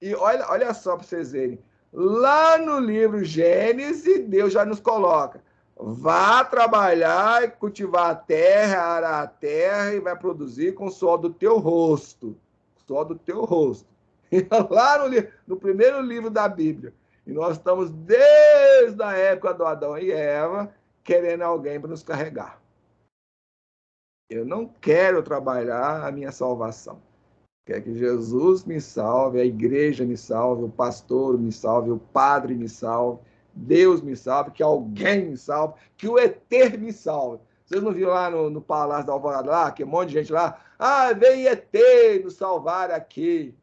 S1: E olha só para vocês verem. Lá no livro Gênesis, Deus já nos coloca: vá trabalhar e cultivar a terra, arar a terra e vai produzir com o suor do teu rosto. Suor do teu rosto. Lá no primeiro livro da Bíblia. E nós estamos desde a época do Adão e Eva querendo alguém para nos carregar. Eu não quero trabalhar a minha salvação. Quer que Jesus me salve, a igreja me salve, o pastor me salve, o padre me salve, Deus me salve, que alguém me salve, que o ET me salve. Vocês não viram lá no Palácio da Alvorada, lá, que um monte de gente lá? Vem ET nos salvar aqui.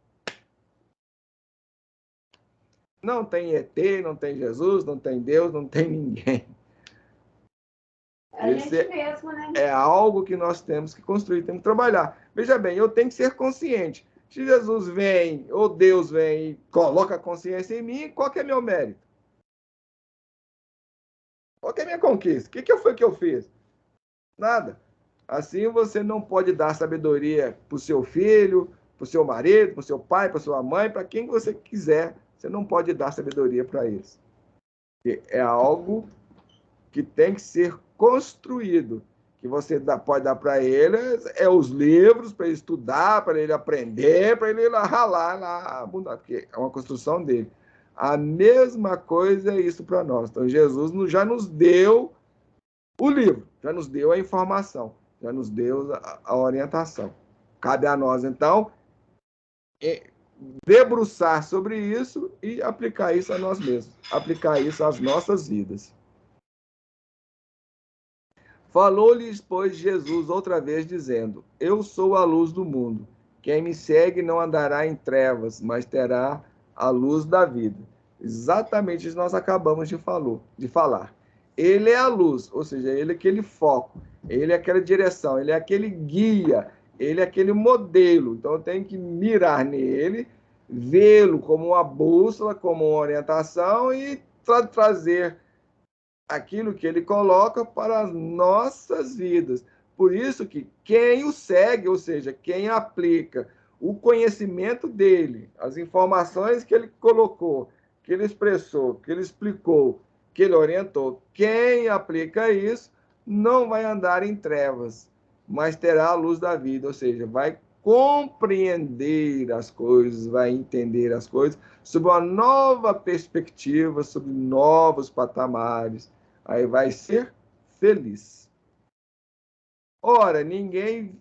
S1: Não tem ET, não tem Jesus, não tem Deus, não tem ninguém.
S2: A gente mesmo, né?
S1: É algo que nós temos que construir, temos que trabalhar. Veja bem, eu tenho que ser consciente. Se Jesus vem, ou Deus vem e coloca a consciência em mim, qual que é meu mérito? Qual que é a minha conquista? O que foi que eu fiz? Nada. Assim você não pode dar sabedoria para o seu filho, para o seu marido, para o seu pai, para sua mãe, para quem você quiser. Você não pode dar sabedoria para eles. É algo que tem que ser construído, que você pode dar para ele os livros para ele estudar, para ele aprender, para ele ir lá ralar, lá mudar, porque é uma construção dele. A mesma coisa é isso para nós. Então, Jesus já nos deu o livro, já nos deu a informação, já nos deu a orientação. Cabe a nós, então, debruçar sobre isso e aplicar isso a nós mesmos, aplicar isso às nossas vidas. Falou-lhes, pois, Jesus outra vez, dizendo: Eu sou a luz do mundo. Quem me segue não andará em trevas, mas terá a luz da vida. Exatamente isso nós acabamos de falar. Ele é a luz, ou seja, ele é aquele foco, ele é aquela direção, ele é aquele guia, ele é aquele modelo. Então eu tenho que mirar nele, vê-lo como uma bússola, como uma orientação e trazer aquilo que ele coloca para as nossas vidas. Por isso que quem o segue, ou seja, quem aplica o conhecimento dele, as informações que ele colocou, que ele expressou, que ele explicou, que ele orientou, quem aplica isso não vai andar em trevas, mas terá a luz da vida, ou seja, vai compreender as coisas, vai entender as coisas sob uma nova perspectiva, sob novos patamares. Aí vai ser feliz. Ora, ninguém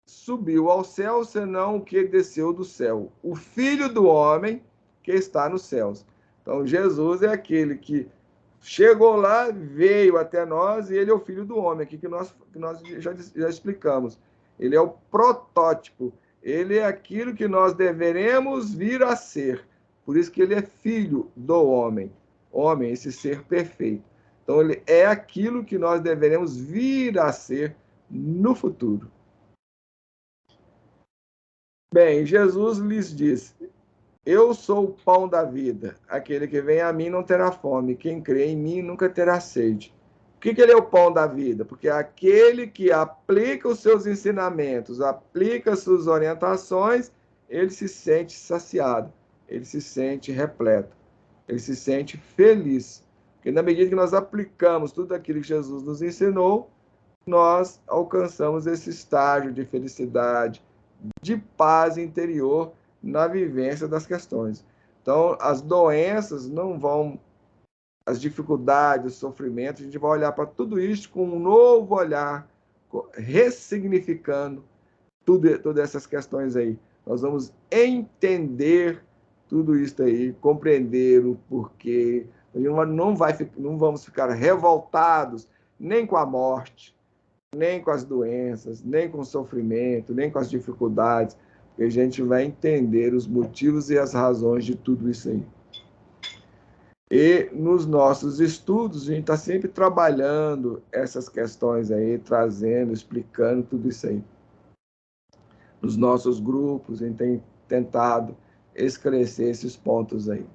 S1: subiu ao céu senão o que desceu do céu, o Filho do Homem que está nos céus. Então, Jesus é aquele que chegou lá, veio até nós, e ele é o Filho do Homem, aqui que nós já explicamos. Ele é o protótipo, ele é aquilo que nós deveremos vir a ser. Por isso que ele é Filho do Homem, homem, esse ser perfeito. Então, ele é aquilo que nós deveremos vir a ser no futuro. Bem, Jesus lhes disse: Eu sou o pão da vida. Aquele que vem a mim não terá fome. Quem crê em mim nunca terá sede. Por que ele é o pão da vida? Porque aquele que aplica os seus ensinamentos, aplica as suas orientações, ele se sente saciado, ele se sente repleto, ele se sente feliz. Porque na medida que nós aplicamos tudo aquilo que Jesus nos ensinou, nós alcançamos esse estágio de felicidade, de paz interior na vivência das questões. Então, as doenças não vão, as dificuldades, os sofrimentos, a gente vai olhar para tudo isso com um novo olhar, ressignificando todas essas questões aí. Nós vamos entender tudo isso aí, compreender o porquê. Não vamos ficar revoltados nem com a morte, nem com as doenças, nem com o sofrimento, nem com as dificuldades, porque a gente vai entender os motivos e as razões de tudo isso aí. E nos nossos estudos, a gente está sempre trabalhando essas questões aí, trazendo, explicando tudo isso aí. Nos nossos grupos, a gente tem tentado esclarecer esses pontos aí.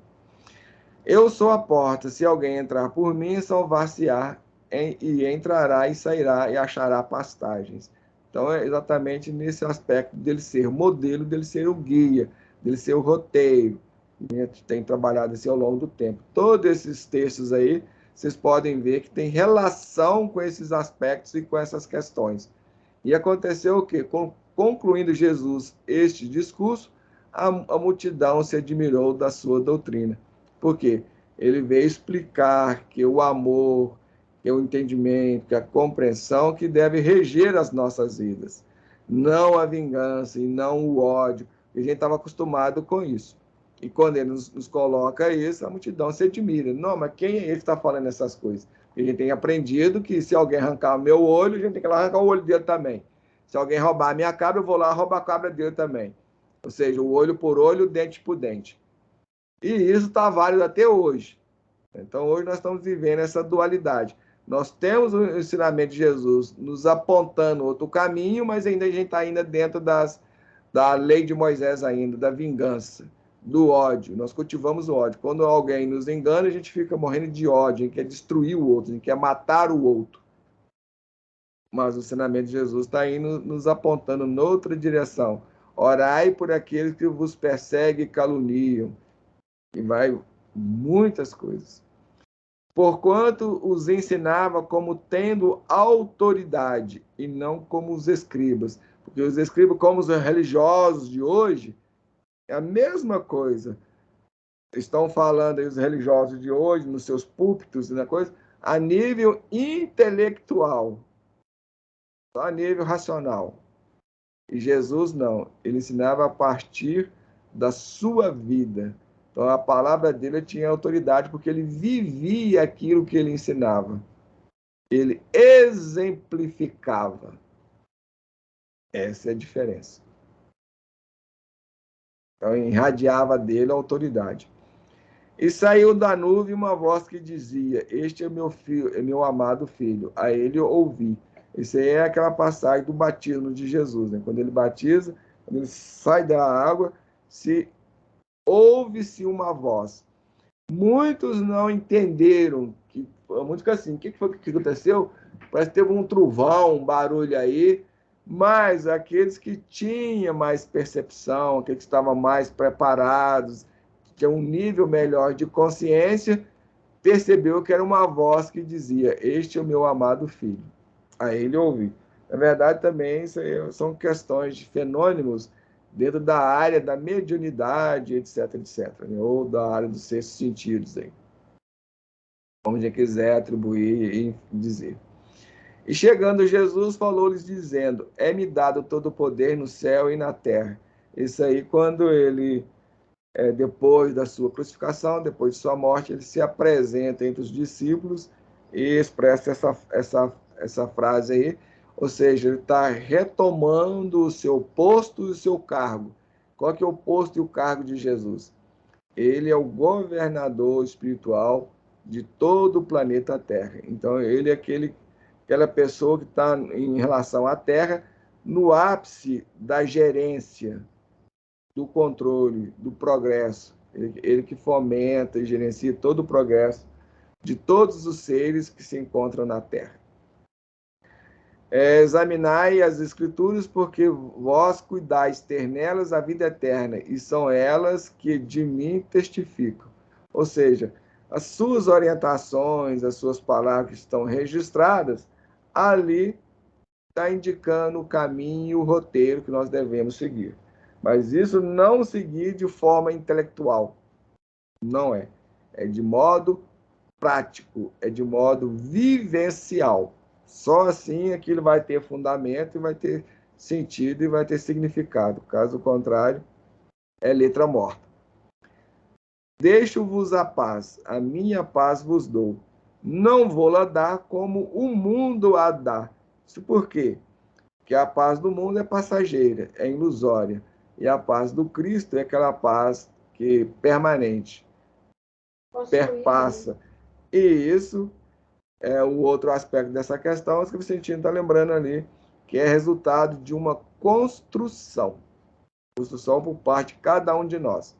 S1: Eu sou a porta, se alguém entrar por mim, salvar-se-á, e entrará e sairá e achará pastagens. Então, é exatamente nesse aspecto dele ser modelo, dele ser o guia, dele ser o roteiro. A gente tem trabalhado assim ao longo do tempo. Todos esses textos aí, vocês podem ver que tem relação com esses aspectos e com essas questões. E aconteceu o quê? Concluindo Jesus este discurso, a multidão se admirou da sua doutrina. Por quê? Ele veio explicar que o amor, que o entendimento, que a compreensão que deve reger as nossas vidas. Não a vingança e não o ódio. A gente estava acostumado com isso. E quando ele nos coloca isso, a multidão se admira. Não, mas quem é ele que está falando essas coisas? Porque a gente tem aprendido que se alguém arrancar o meu olho, a gente tem que arrancar o olho dele também. Se alguém roubar a minha cabra, eu vou lá roubar a cabra dele também. Ou seja, o olho por olho, o dente por dente. E isso está válido até hoje. Então, hoje nós estamos vivendo essa dualidade. Nós temos o ensinamento de Jesus nos apontando outro caminho, mas ainda a gente está ainda dentro da lei de Moisés ainda, da vingança, do ódio. Nós cultivamos o ódio. Quando alguém nos engana, a gente fica morrendo de ódio, a gente quer destruir o outro, a gente quer matar o outro. Mas o ensinamento de Jesus está indo nos apontando noutra direção. Orai por aqueles que vos perseguem e caluniam. E vai muitas coisas. porquanto os ensinava como tendo autoridade, e não como os escribas. Porque os escribas, como os religiosos de hoje, é a mesma coisa. Estão falando aí os religiosos de hoje, nos seus púlpitos e na coisa, a nível intelectual, só a nível racional. E Jesus não, ele ensinava a partir da sua vida. Então a palavra dele tinha autoridade porque ele vivia aquilo que ele ensinava. Ele exemplificava. Essa é a diferença. Então irradiava dele a autoridade. E saiu da nuvem uma voz que dizia: Este é meu filho, é meu amado filho. A ele eu ouvi. Isso aí é aquela passagem do batismo de Jesus, né? Quando ele batiza, quando ele sai da água, se ouve-se uma voz. Muitos não entenderam que muitos ficam assim, o que foi que aconteceu? Parece que teve um trovão, um barulho aí, mas aqueles que tinham mais percepção, aqueles que estavam mais preparados, que tinham um nível melhor de consciência, percebeu que era uma voz que dizia: Este é o meu amado filho. A ele ouvi. Na verdade, também isso são questões de fenômenos dentro da área da mediunidade, etc, etc, né? Ou da área dos sextos sentidos, aí, como já quiser atribuir e dizer. E chegando Jesus, falou-lhes dizendo: É-me dado todo o poder no céu e na terra. Isso aí, quando ele, depois da sua crucificação, depois de sua morte, ele se apresenta entre os discípulos e expressa essa frase aí, ou seja, ele está retomando o seu posto e o seu cargo. Qual que é o posto e o cargo de Jesus? Ele é o governador espiritual de todo o planeta Terra. Então, ele é aquela pessoa que está, em relação à Terra, no ápice da gerência, do controle, do progresso. Ele que fomenta e gerencia todo o progresso de todos os seres que se encontram na Terra. Examinai as Escrituras, porque vós cuidais ter nelas a vida eterna, e são elas que de mim testificam. Ou seja, as suas orientações, as suas palavras que estão registradas, ali está indicando o caminho, o roteiro que nós devemos seguir. Mas isso não seguir de forma intelectual. Não é. É de modo prático, é de modo vivencial. Só assim aquilo vai ter fundamento e vai ter sentido e vai ter significado. Caso contrário, é letra morta. Deixo-vos a paz, a minha paz vos dou. Não vou-la dar como o mundo a dá. Isso por quê? Porque a paz do mundo é passageira, é ilusória. E a paz do Cristo é aquela paz que permanente, perpassa. E isso é o outro aspecto dessa questão, que o Vicentino está lembrando ali, que é resultado de uma construção por parte de cada um de nós.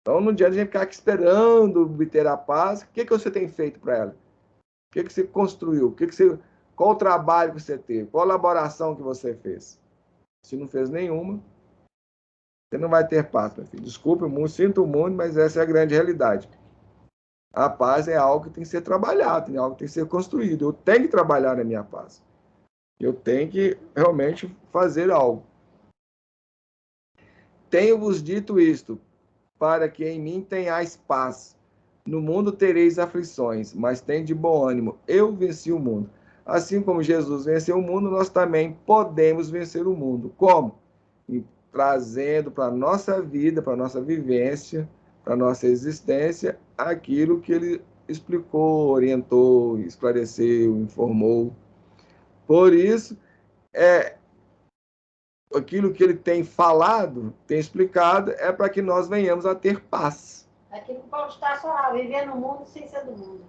S1: Então, não adianta a gente ficar aqui esperando obter a paz. O que você tem feito para ela? O que você construiu? Qual o trabalho que você teve? Qual a elaboração que você fez? Se não fez nenhuma, você não vai ter paz, meu filho. Desculpe, sinto muito, mas essa é a grande realidade. A paz é algo que tem que ser trabalhado, é algo que tem que ser construído. Eu tenho que trabalhar na minha paz. Eu tenho que realmente fazer algo. Tenho-vos dito isto, para que em mim tenhais paz. No mundo tereis aflições, mas tem de bom ânimo. Eu venci o mundo. Assim como Jesus venceu o mundo, nós também podemos vencer o mundo. Como? Trazendo para a nossa vida, para a nossa vivência, para a nossa existência, aquilo que ele explicou, orientou, esclareceu, informou. Por isso, aquilo que ele tem falado, tem explicado, é para que nós venhamos a ter paz.
S2: Aquilo que Paulo está só viver no mundo sem ser do mundo.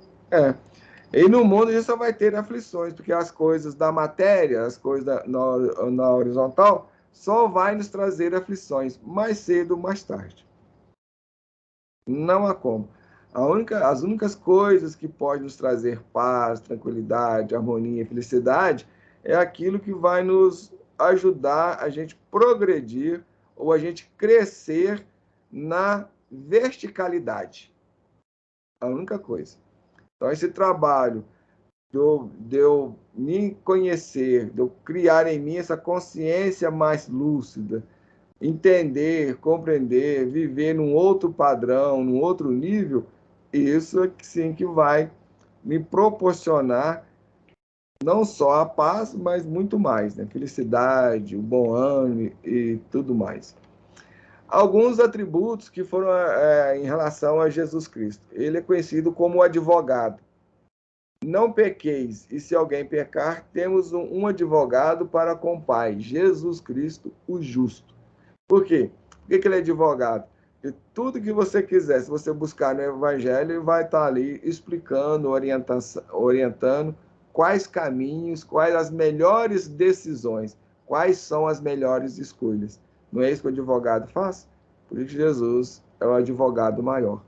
S1: E no mundo a gente só vai ter aflições, porque as coisas da matéria, as coisas na horizontal, só vai nos trazer aflições, mais cedo ou mais tarde. Não há como. As únicas coisas que podem nos trazer paz, tranquilidade, harmonia, felicidade, é aquilo que vai nos ajudar a gente progredir ou a gente crescer na verticalidade. A única coisa. Então, esse trabalho de eu me conhecer, de eu criar em mim essa consciência mais lúcida, entender, compreender, viver num outro padrão, num outro nível, isso é que sim que vai me proporcionar não só a paz, mas muito mais, né? Felicidade, o bom ânimo e tudo mais. Alguns atributos que foram em relação a Jesus Cristo. Ele é conhecido como advogado. Não pequeis, e se alguém pecar, temos um advogado para com o Pai, Jesus Cristo, o justo. Por quê? Por que ele é advogado? Porque tudo que você quiser, se você buscar no Evangelho, ele vai estar ali explicando, orientando quais caminhos, quais as melhores decisões, quais são as melhores escolhas. Não é isso que o advogado faz? Por isso Jesus é o advogado maior.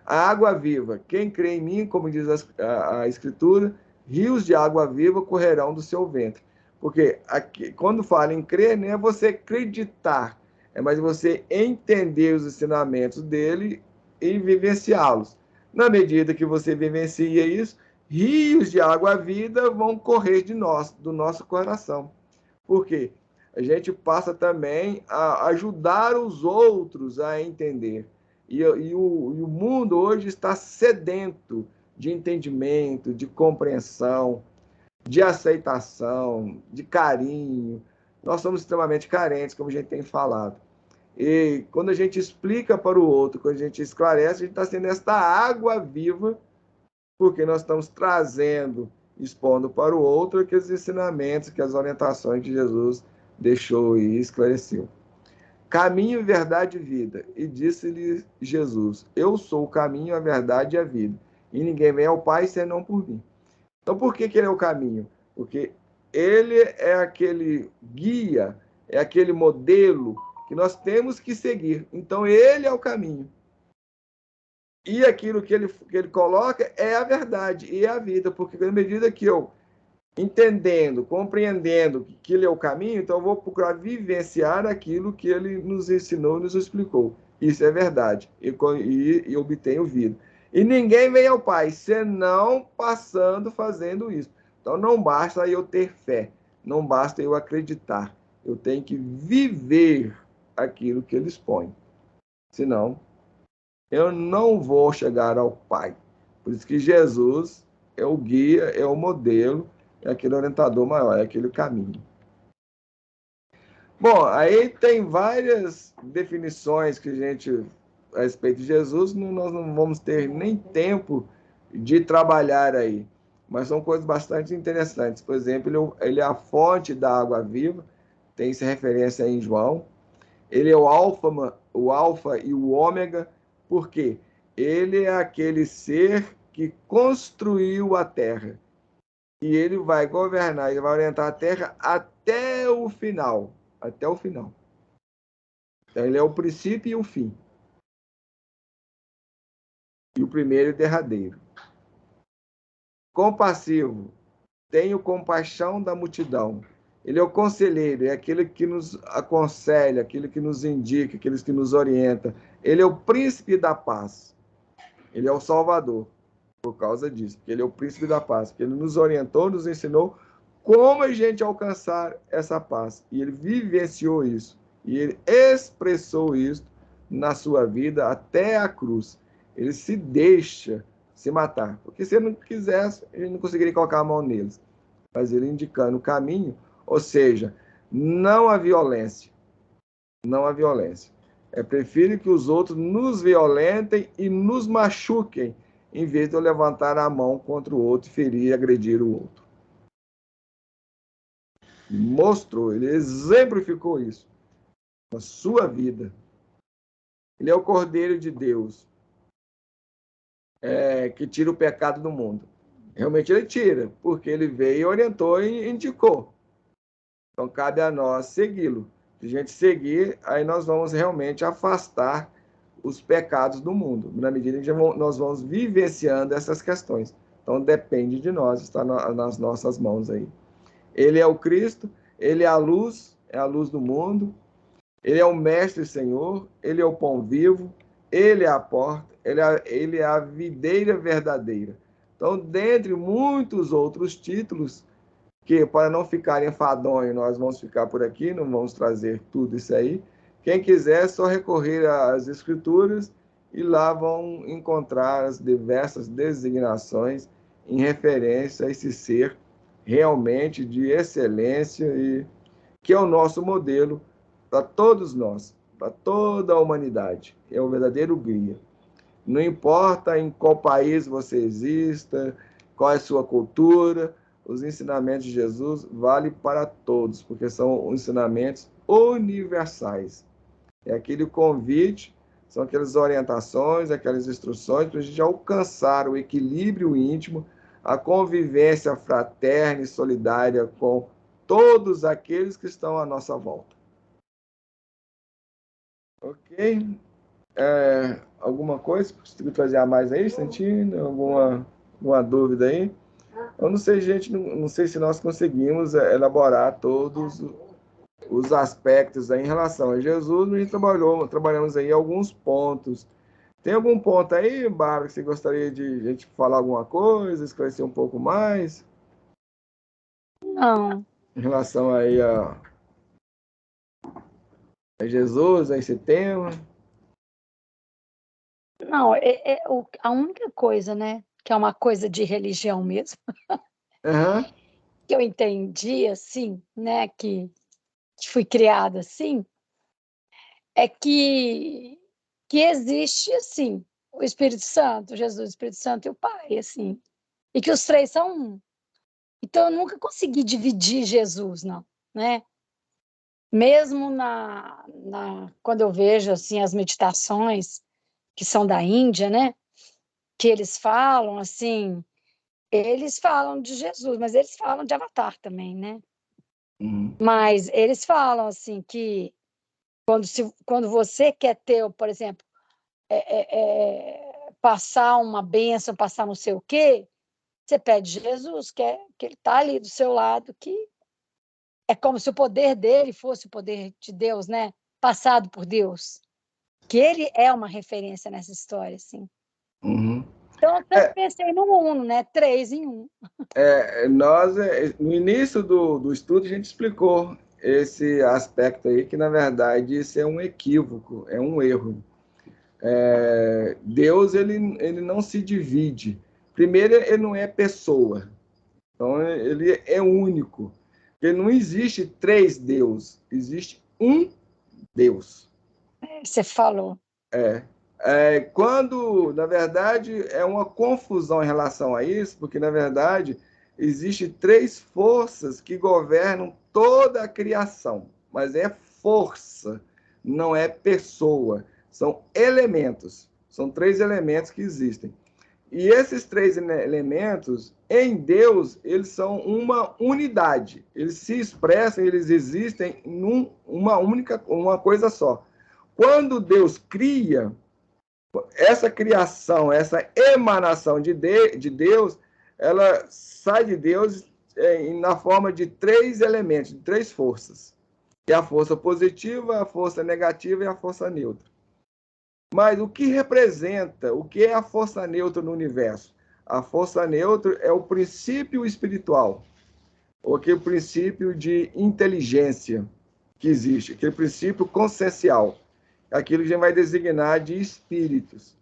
S1: A água viva, quem crê em mim, como diz a Escritura, rios de água viva correrão do seu ventre. Porque aqui, quando fala em crer, não é você acreditar, é mais você entender os ensinamentos dele e vivenciá-los. Na medida que você vivencia isso, rios de água viva vão correr do nosso coração. Por quê? A gente passa também a ajudar os outros a entender. E o mundo hoje está sedento de entendimento, de compreensão, de aceitação, de carinho. Nós somos extremamente carentes, como a gente tem falado. E quando a gente explica para o outro, quando a gente esclarece, a gente está sendo esta água viva, porque nós estamos trazendo, expondo para o outro aqueles ensinamentos, que as orientações que Jesus deixou e esclareceu. Caminho, verdade e vida. E disse-lhe Jesus: Eu sou o caminho, a verdade e a vida. E ninguém vem ao Pai senão por mim. Então, por que ele é o caminho? Porque ele é aquele guia, é aquele modelo que nós temos que seguir. Então, ele é o caminho. E aquilo que ele coloca é a verdade e é a vida. Porque, na medida que eu entendendo, compreendendo que ele é o caminho, então eu vou procurar vivenciar aquilo que ele nos ensinou, nos explicou. Isso é verdade. E obtenho vida. E ninguém vem ao Pai senão passando, fazendo isso. Então não basta eu ter fé, não basta eu acreditar. Eu tenho que viver aquilo que ele expõe. Senão, eu não vou chegar ao Pai. Por isso que Jesus é o guia, é o modelo, é aquele orientador maior, é aquele caminho. Bom, aí tem várias definições que a gente, a respeito de Jesus, nós não vamos ter nem tempo de trabalhar aí, mas são coisas bastante interessantes. Por exemplo, ele é a fonte da água viva, tem essa referência aí em João. Ele é o alfa e o ômega, por quê? Ele é aquele ser que construiu a terra. E ele vai governar, ele vai orientar a terra até o final. Até o final. Então, ele é o princípio e o fim. E o primeiro e o derradeiro. Compassivo. Tenho compaixão da multidão. Ele é o conselheiro, é aquele que nos aconselha, aquele que nos indica, aquele que nos orienta. Ele é o príncipe da paz. Ele é o salvador, por causa disso. Porque ele é o príncipe da paz. Porque ele nos orientou, nos ensinou como a gente alcançar essa paz. E ele vivenciou isso. E ele expressou isso na sua vida até a cruz. Ele se deixa se matar. Porque se ele não quisesse, ele não conseguiria colocar a mão neles. Mas ele indicando o caminho, ou seja, não a violência. Não a violência. É prefiro que os outros nos violentem e nos machuquem, em vez de eu levantar a mão contra o outro, ferir e agredir o outro. Mostrou, ele exemplificou isso na sua vida. Ele é o Cordeiro de Deus, que tira o pecado do mundo. Realmente ele tira, porque ele veio, orientou e indicou. Então cabe a nós segui-lo. Se a gente seguir, aí nós vamos realmente afastar os pecados do mundo, na medida em que nós vamos vivenciando essas questões. Então depende de nós, está nas nossas mãos aí. Ele é o Cristo, ele é a luz do mundo, ele é o Mestre e Senhor, ele é o pão vivo, ele é a porta, ele é a videira verdadeira. Então, dentre muitos outros títulos, que para não ficar enfadonho, nós vamos ficar por aqui, não vamos trazer tudo isso aí. Quem quiser, é só recorrer às Escrituras e lá vão encontrar as diversas designações em referência a esse ser realmente de excelência e que é o nosso modelo para todos nós, para toda a humanidade. É o verdadeiro guia. Não importa em qual país você exista, qual é a sua cultura, os ensinamentos de Jesus valem para todos, porque são ensinamentos universais. É aquele convite, são aquelas orientações, aquelas instruções para a gente alcançar o equilíbrio íntimo, a convivência fraterna e solidária com todos aqueles que estão à nossa volta. Ok? Alguma coisa que você trazer a mais aí, Santina? Alguma dúvida aí? Eu não sei, gente, não sei se nós conseguimos elaborar todos os aspectos aí em relação a Jesus, mas a gente trabalhamos aí alguns pontos. Tem algum ponto aí, Bárbara, que você gostaria de a gente falar alguma coisa, esclarecer um pouco mais?
S3: Não.
S1: Em relação aí a Jesus, a esse tema?
S3: Não, a única coisa, né, que é uma coisa de religião mesmo,
S1: Uhum.
S3: que eu entendi, assim, né, que fui criada assim, é que existe, assim, o Espírito Santo, Jesus, o Espírito Santo e o Pai, assim, e que os três são um. Então, eu nunca consegui dividir Jesus, não, né? Mesmo quando eu vejo, assim, as meditações que são da Índia, né, que eles falam, assim, eles falam de Jesus, mas eles falam de Avatar também, né?
S1: Uhum.
S3: Mas eles falam, assim, que quando você quer ter, por exemplo, passar uma bênção, passar não sei o quê, você pede Jesus, que ele está ali do seu lado, que é como se o poder dele fosse o poder de Deus, né? Passado por Deus. Que ele é uma referência nessa história, assim.
S1: Uhum.
S3: Então, eu sempre pensei no uno, né? 3 em 1.
S1: Nós, no início do estudo, a gente explicou esse aspecto aí, que, na verdade, isso é um equívoco, é um erro. Deus, ele não se divide. Primeiro, ele não é pessoa. Então, ele é único. Porque não existe 3 deuses, existe um Deus.
S3: Você falou.
S1: Quando, na verdade, é uma confusão em relação a isso, porque, na verdade, existem 3 forças que governam toda a criação, mas é força, não é pessoa. São elementos, são 3 elementos que existem. E esses 3 elementos, em Deus, eles são uma unidade. Eles se expressam, eles existem em uma coisa só. Quando Deus cria, essa criação, essa emanação de Deus, ela sai de Deus na forma de 3 elementos, de 3 forças. Que é a força positiva, a força negativa e a força neutra. Mas o que representa, o que é a força neutra no universo? A força neutra é o princípio espiritual, ou aquele princípio de inteligência que existe, aquele princípio consciencial, aquilo que a gente vai designar de espíritos.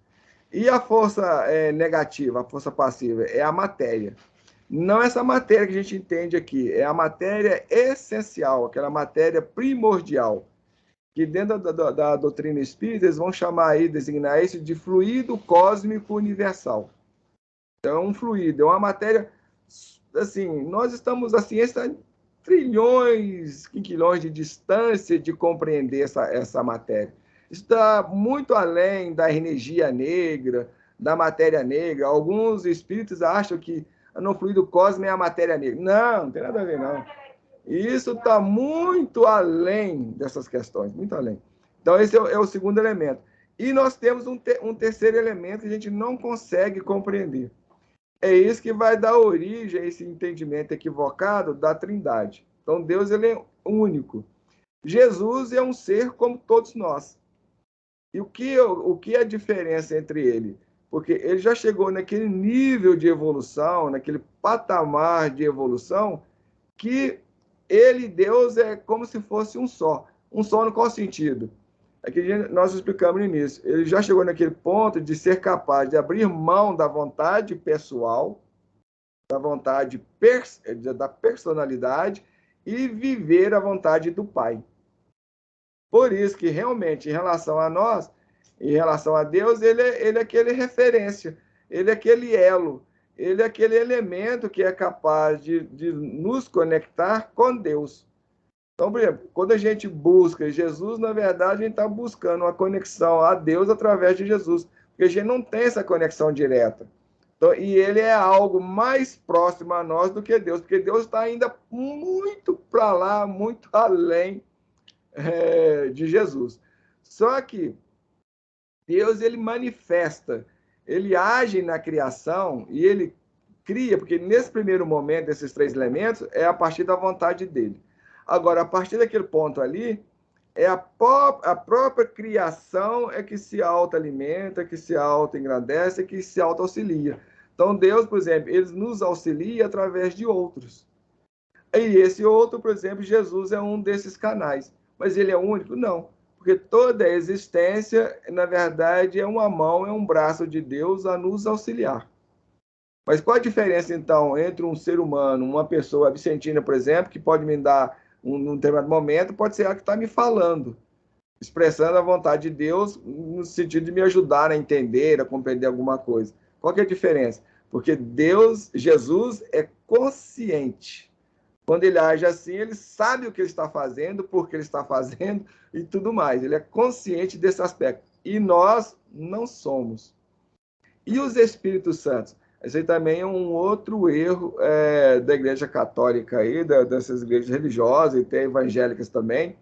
S1: E a força negativa, a força passiva, é a matéria. Não essa matéria que a gente entende aqui, é a matéria essencial, aquela matéria primordial, que dentro da doutrina espírita eles vão chamar aí, designar isso de fluido cósmico universal. Então é um fluido, é uma matéria, assim, nós estamos, a ciência está trilhões, quilhões de distância de compreender essa matéria. Isso está muito além da energia negra, da matéria negra. Alguns espíritos acham que no fluido cósmico é a matéria negra. Não, não tem nada a ver, não. Isso está muito além dessas questões, muito além. Então, esse é o segundo elemento. E nós temos um terceiro elemento que a gente não consegue compreender. É isso que vai dar origem a esse entendimento equivocado da Trindade. Então, Deus ele é único. Jesus é um ser como todos nós. E o que é a diferença entre ele? Porque ele já chegou naquele nível de evolução, naquele patamar de evolução, que ele, Deus, é como se fosse um só. Um só no qual sentido? É que nós explicamos no início. Ele já chegou naquele ponto de ser capaz de abrir mão da vontade pessoal, da vontade da personalidade e viver a vontade do Pai. Por isso que realmente, em relação a nós, em relação a Deus, ele é aquele referência, ele é aquele elo, ele é aquele elemento que é capaz de nos conectar com Deus. Então, por exemplo, quando a gente busca Jesus, na verdade, a gente está buscando uma conexão a Deus através de Jesus, porque a gente não tem essa conexão direta. Então, e ele é algo mais próximo a nós do que Deus, porque Deus está ainda muito para lá, muito além de Jesus. Só que Deus, ele manifesta, ele age na criação e ele cria, porque nesse primeiro momento, esses três elementos, é a partir da vontade dele. Agora, a partir daquele ponto ali, é a própria criação é que se auto-alimenta, que se auto-engrandece, que se auto-auxilia. Então, Deus, por exemplo, ele nos auxilia através de outros. E esse outro, por exemplo, Jesus é um desses canais. Mas ele é único? Não. Porque toda a existência, na verdade, é uma mão, é um braço de Deus a nos auxiliar. Mas qual a diferença, então, entre um ser humano, uma pessoa vicentina, por exemplo, que pode me dar, num determinado momento, pode ser ela que está me falando, expressando a vontade de Deus no sentido de me ajudar a entender, a compreender alguma coisa. Qual que é a diferença? Porque Deus, Jesus, é consciente. Quando ele age assim, ele sabe o que ele está fazendo, por que ele está fazendo e tudo mais. Ele é consciente desse aspecto. E nós não somos. E os Espíritos Santos? Esse aí também é um outro erro da Igreja Católica, aí, dessas igrejas religiosas e até evangélicas também.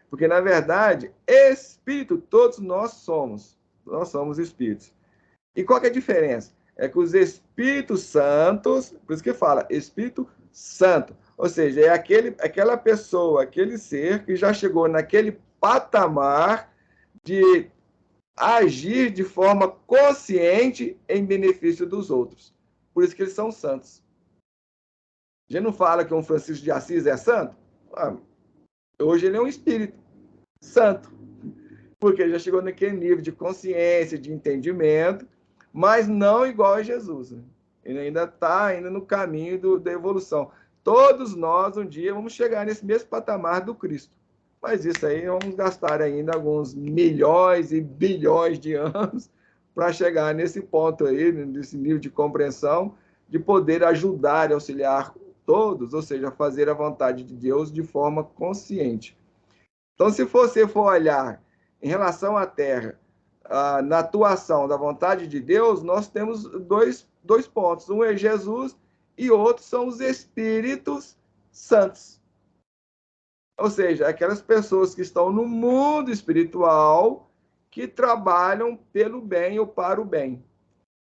S1: Porque, na verdade, espírito, todos nós somos. Nós somos espíritos. E qual que é a diferença? É que os Espíritos Santos, por isso que fala Espírito Santo, ou seja, é aquela pessoa, aquele ser que já chegou naquele patamar de agir de forma consciente em benefício dos outros. Por isso que eles são santos. A gente não fala que um Francisco de Assis é santo? Hoje ele é um espírito santo, porque ele já chegou naquele nível de consciência, de entendimento, mas não igual a Jesus. Né? Ele ainda está no caminho da evolução. Todos nós, um dia, vamos chegar nesse mesmo patamar do Cristo. Mas isso aí, vamos gastar ainda alguns milhões e bilhões de anos para chegar nesse ponto aí, nesse nível de compreensão, de poder ajudar e auxiliar todos, ou seja, fazer a vontade de Deus de forma consciente. Então, se você for olhar em relação à Terra, na atuação da vontade de Deus, nós temos dois pontos. Um é Jesus e outro são os Espíritos Santos. Ou seja, aquelas pessoas que estão no mundo espiritual que trabalham pelo bem ou para o bem,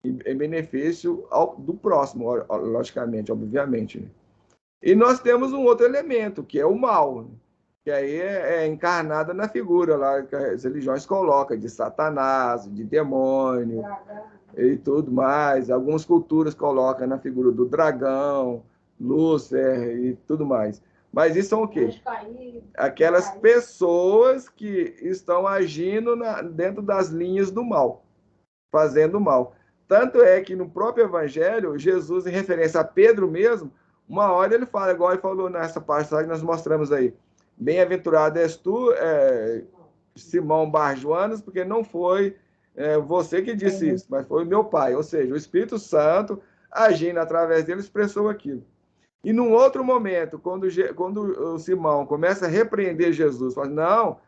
S1: em benefício do próximo, logicamente, obviamente. Né? E nós temos um outro elemento, que é o mal, que aí é encarnada na figura lá que as religiões colocam, de Satanás, de demônio e tudo mais. Algumas culturas colocam na figura do dragão, Lúcifer e tudo mais. Mas isso são o quê? Aquelas pessoas que estão agindo dentro das linhas do mal, fazendo mal. Tanto é que no próprio Evangelho, Jesus, em referência a Pedro mesmo, uma hora ele fala, igual ele falou nessa passagem que nós mostramos aí, bem-aventurado és tu, Simão Barjoanas, porque não foi você que disse isso, mas foi o meu pai. Ou seja, o Espírito Santo, agindo através dele, expressou aquilo. E num outro momento, quando o Simão começa a repreender Jesus, fala, não,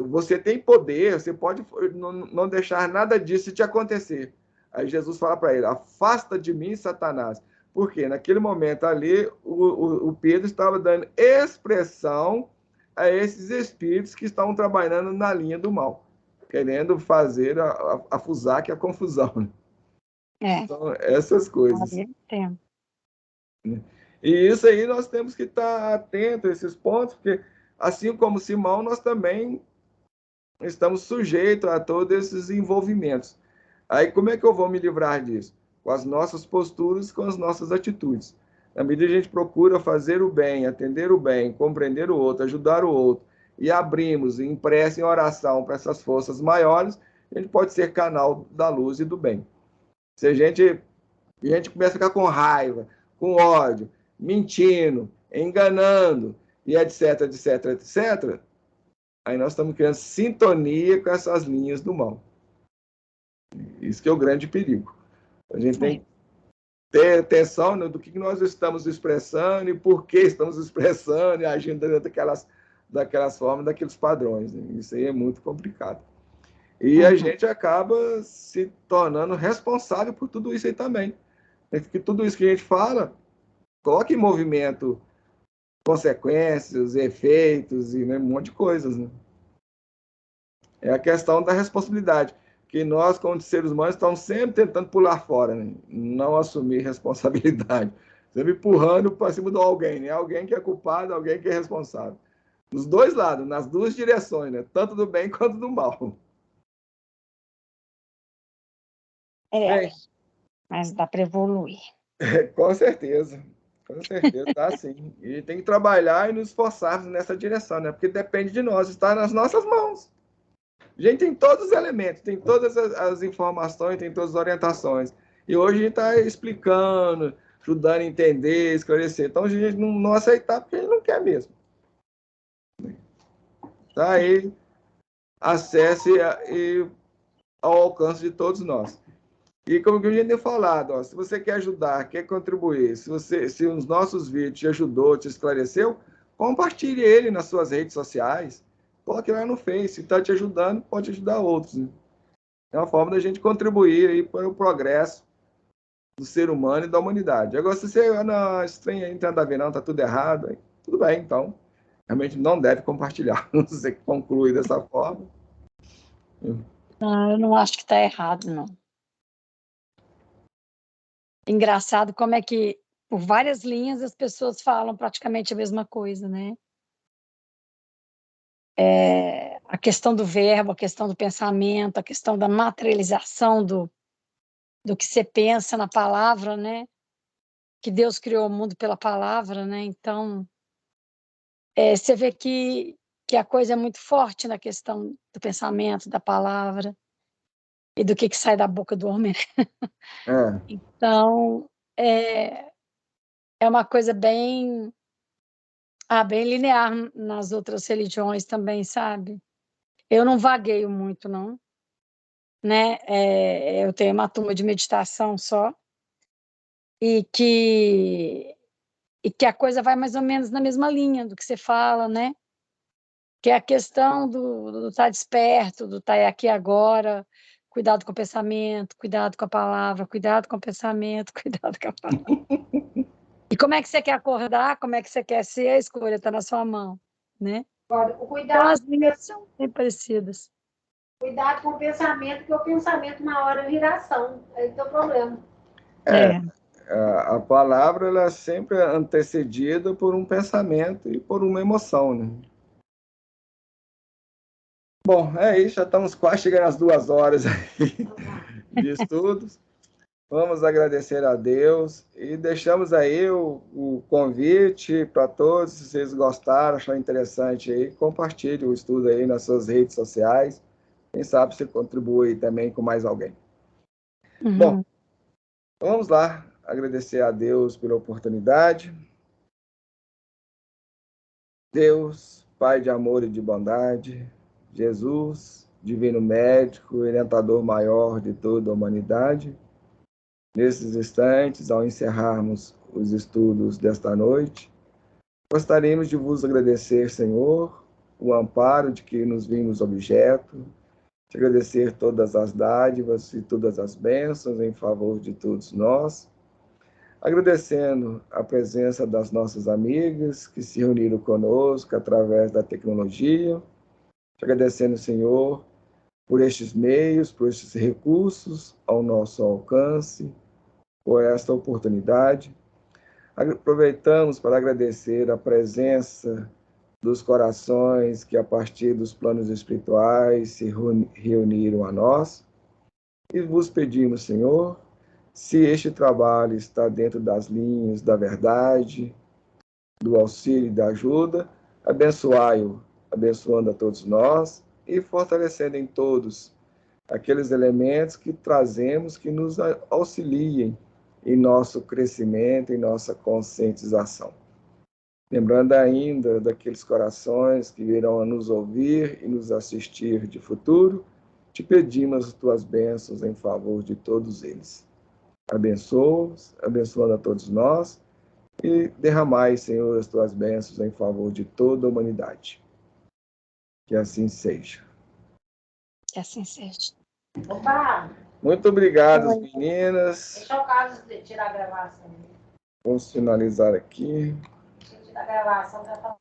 S1: você tem poder, você pode não deixar nada disso te acontecer. Aí Jesus fala para ele, afasta de mim, Satanás. Porque naquele momento ali, o Pedro estava dando expressão a esses espíritos que estavam trabalhando na linha do mal, querendo fazer a fusaque, a confusão. Né? Então, essas coisas. E isso aí nós temos que estar atentos a esses pontos, porque assim como Simão, nós também estamos sujeitos a todos esses envolvimentos. Aí como é que eu vou me livrar disso? Com as nossas posturas, com as nossas atitudes. Na medida que a gente procura fazer o bem, atender o bem, compreender o outro, ajudar o outro, e abrimos em prece e oração para essas forças maiores, a gente pode ser canal da luz e do bem. Se a gente começa a ficar com raiva, com ódio, mentindo, enganando, e etc, etc, etc, aí nós estamos criando sintonia com essas linhas do mal. Isso que é o grande perigo. A gente tem que ter atenção, né, do que nós estamos expressando e por que estamos expressando e agindo dentro daquelas formas, daqueles padrões. Né? Isso aí é muito complicado. E a gente acaba se tornando responsável por tudo isso aí também. Porque tudo isso que a gente fala coloca em movimento consequências, efeitos e, né, um monte de coisas. Né? É a questão da responsabilidade, que nós, como seres humanos, estamos sempre tentando pular fora, né? Não assumir responsabilidade. Sempre empurrando para cima de alguém, né? Alguém que é culpado, alguém que é responsável. Dos dois lados, nas duas direções, né? Tanto do bem quanto do mal. Bem,
S3: Mas dá para evoluir.
S1: com certeza. Com certeza, tá sim. E tem que trabalhar e nos esforçarmos nessa direção, né? Porque depende de nós, está nas nossas mãos. A gente tem todos os elementos, tem todas as informações, tem todas as orientações. E hoje a gente está explicando, ajudando a entender, esclarecer. Então a gente não aceitar porque a gente não quer mesmo. Tá aí, acesse e ao alcance de todos nós. E como a gente tem falado, ó, se você quer ajudar, quer contribuir, se os nossos vídeos te ajudou, te esclareceu, compartilhe ele nas suas redes sociais. Coloque lá no Face, se está te ajudando, pode ajudar outros. Né? É uma forma da gente contribuir aí para o progresso do ser humano e da humanidade. Agora, se você não, estranho aí, não tem nada a ver, não, está tudo errado, aí, tudo bem, então. Realmente não deve compartilhar. Você conclui dessa forma.
S3: Não, eu não acho que está errado, não. Engraçado como é que, por várias linhas, as pessoas falam praticamente a mesma coisa, né? A questão do verbo, a questão do pensamento, a questão da materialização do que você pensa na palavra, né? Que Deus criou o mundo pela palavra, né? Então, você vê que a coisa é muito forte na questão do pensamento, da palavra e do que sai da boca do homem.
S1: É.
S3: Então, é uma coisa bem linear nas outras religiões também, sabe? Eu não vagueio muito, não, né? Eu tenho uma turma de meditação só e que a coisa vai mais ou menos na mesma linha do que você fala, né? Que é a questão do estar desperto, do estar aqui agora, cuidado com o pensamento, cuidado com a palavra, cuidado com o pensamento, cuidado com a palavra. E como é que você quer acordar, como é que você quer ser, a escolha está na sua mão, né?
S2: Agora,
S3: Então, as linhas são bem parecidas.
S2: cuidado com o pensamento, porque o pensamento uma hora vira ação. Aí tem o problema.
S1: A palavra ela é sempre antecedida por um pensamento e por uma emoção, né? Bom, é isso, já estamos quase chegando às 2 horas de estudos. Vamos agradecer a Deus e deixamos aí o convite para todos, se vocês gostaram, acharam interessante aí, compartilhe o estudo aí nas suas redes sociais. Quem sabe você contribui também com mais alguém. Bom, vamos lá, agradecer a Deus pela oportunidade. Deus, Pai de amor e de bondade, Jesus, divino médico, orientador maior de toda a humanidade, nesses instantes, ao encerrarmos os estudos desta noite, gostaríamos de vos agradecer, Senhor, o amparo de que nos vimos objeto, te agradecer todas as dádivas e todas as bênçãos em favor de todos nós, agradecendo a presença das nossas amigas que se reuniram conosco através da tecnologia, te agradecendo, Senhor, por estes meios, por estes recursos ao nosso alcance, por esta oportunidade. Aproveitamos para agradecer a presença dos corações que, a partir dos planos espirituais, se reuniram a nós. E vos pedimos, Senhor, se este trabalho está dentro das linhas da verdade, do auxílio e da ajuda, abençoai-o, abençoando a todos nós e fortalecendo em todos aqueles elementos que trazemos que nos auxiliem em nosso crescimento, em nossa conscientização. Lembrando ainda daqueles corações que virão a nos ouvir e nos assistir de futuro, te pedimos as tuas bênçãos em favor de todos eles. Abençoa-os, abençoando a todos nós, e derramai, Senhor, as tuas bênçãos em favor de toda a humanidade. Que assim seja.
S3: Que assim seja.
S2: Opa!
S1: Muito obrigado,
S3: Oi.
S1: meninas.
S2: Deixa o Carlos tirar a gravação.
S1: Vamos finalizar aqui.
S2: Deixa eu tirar a gravação.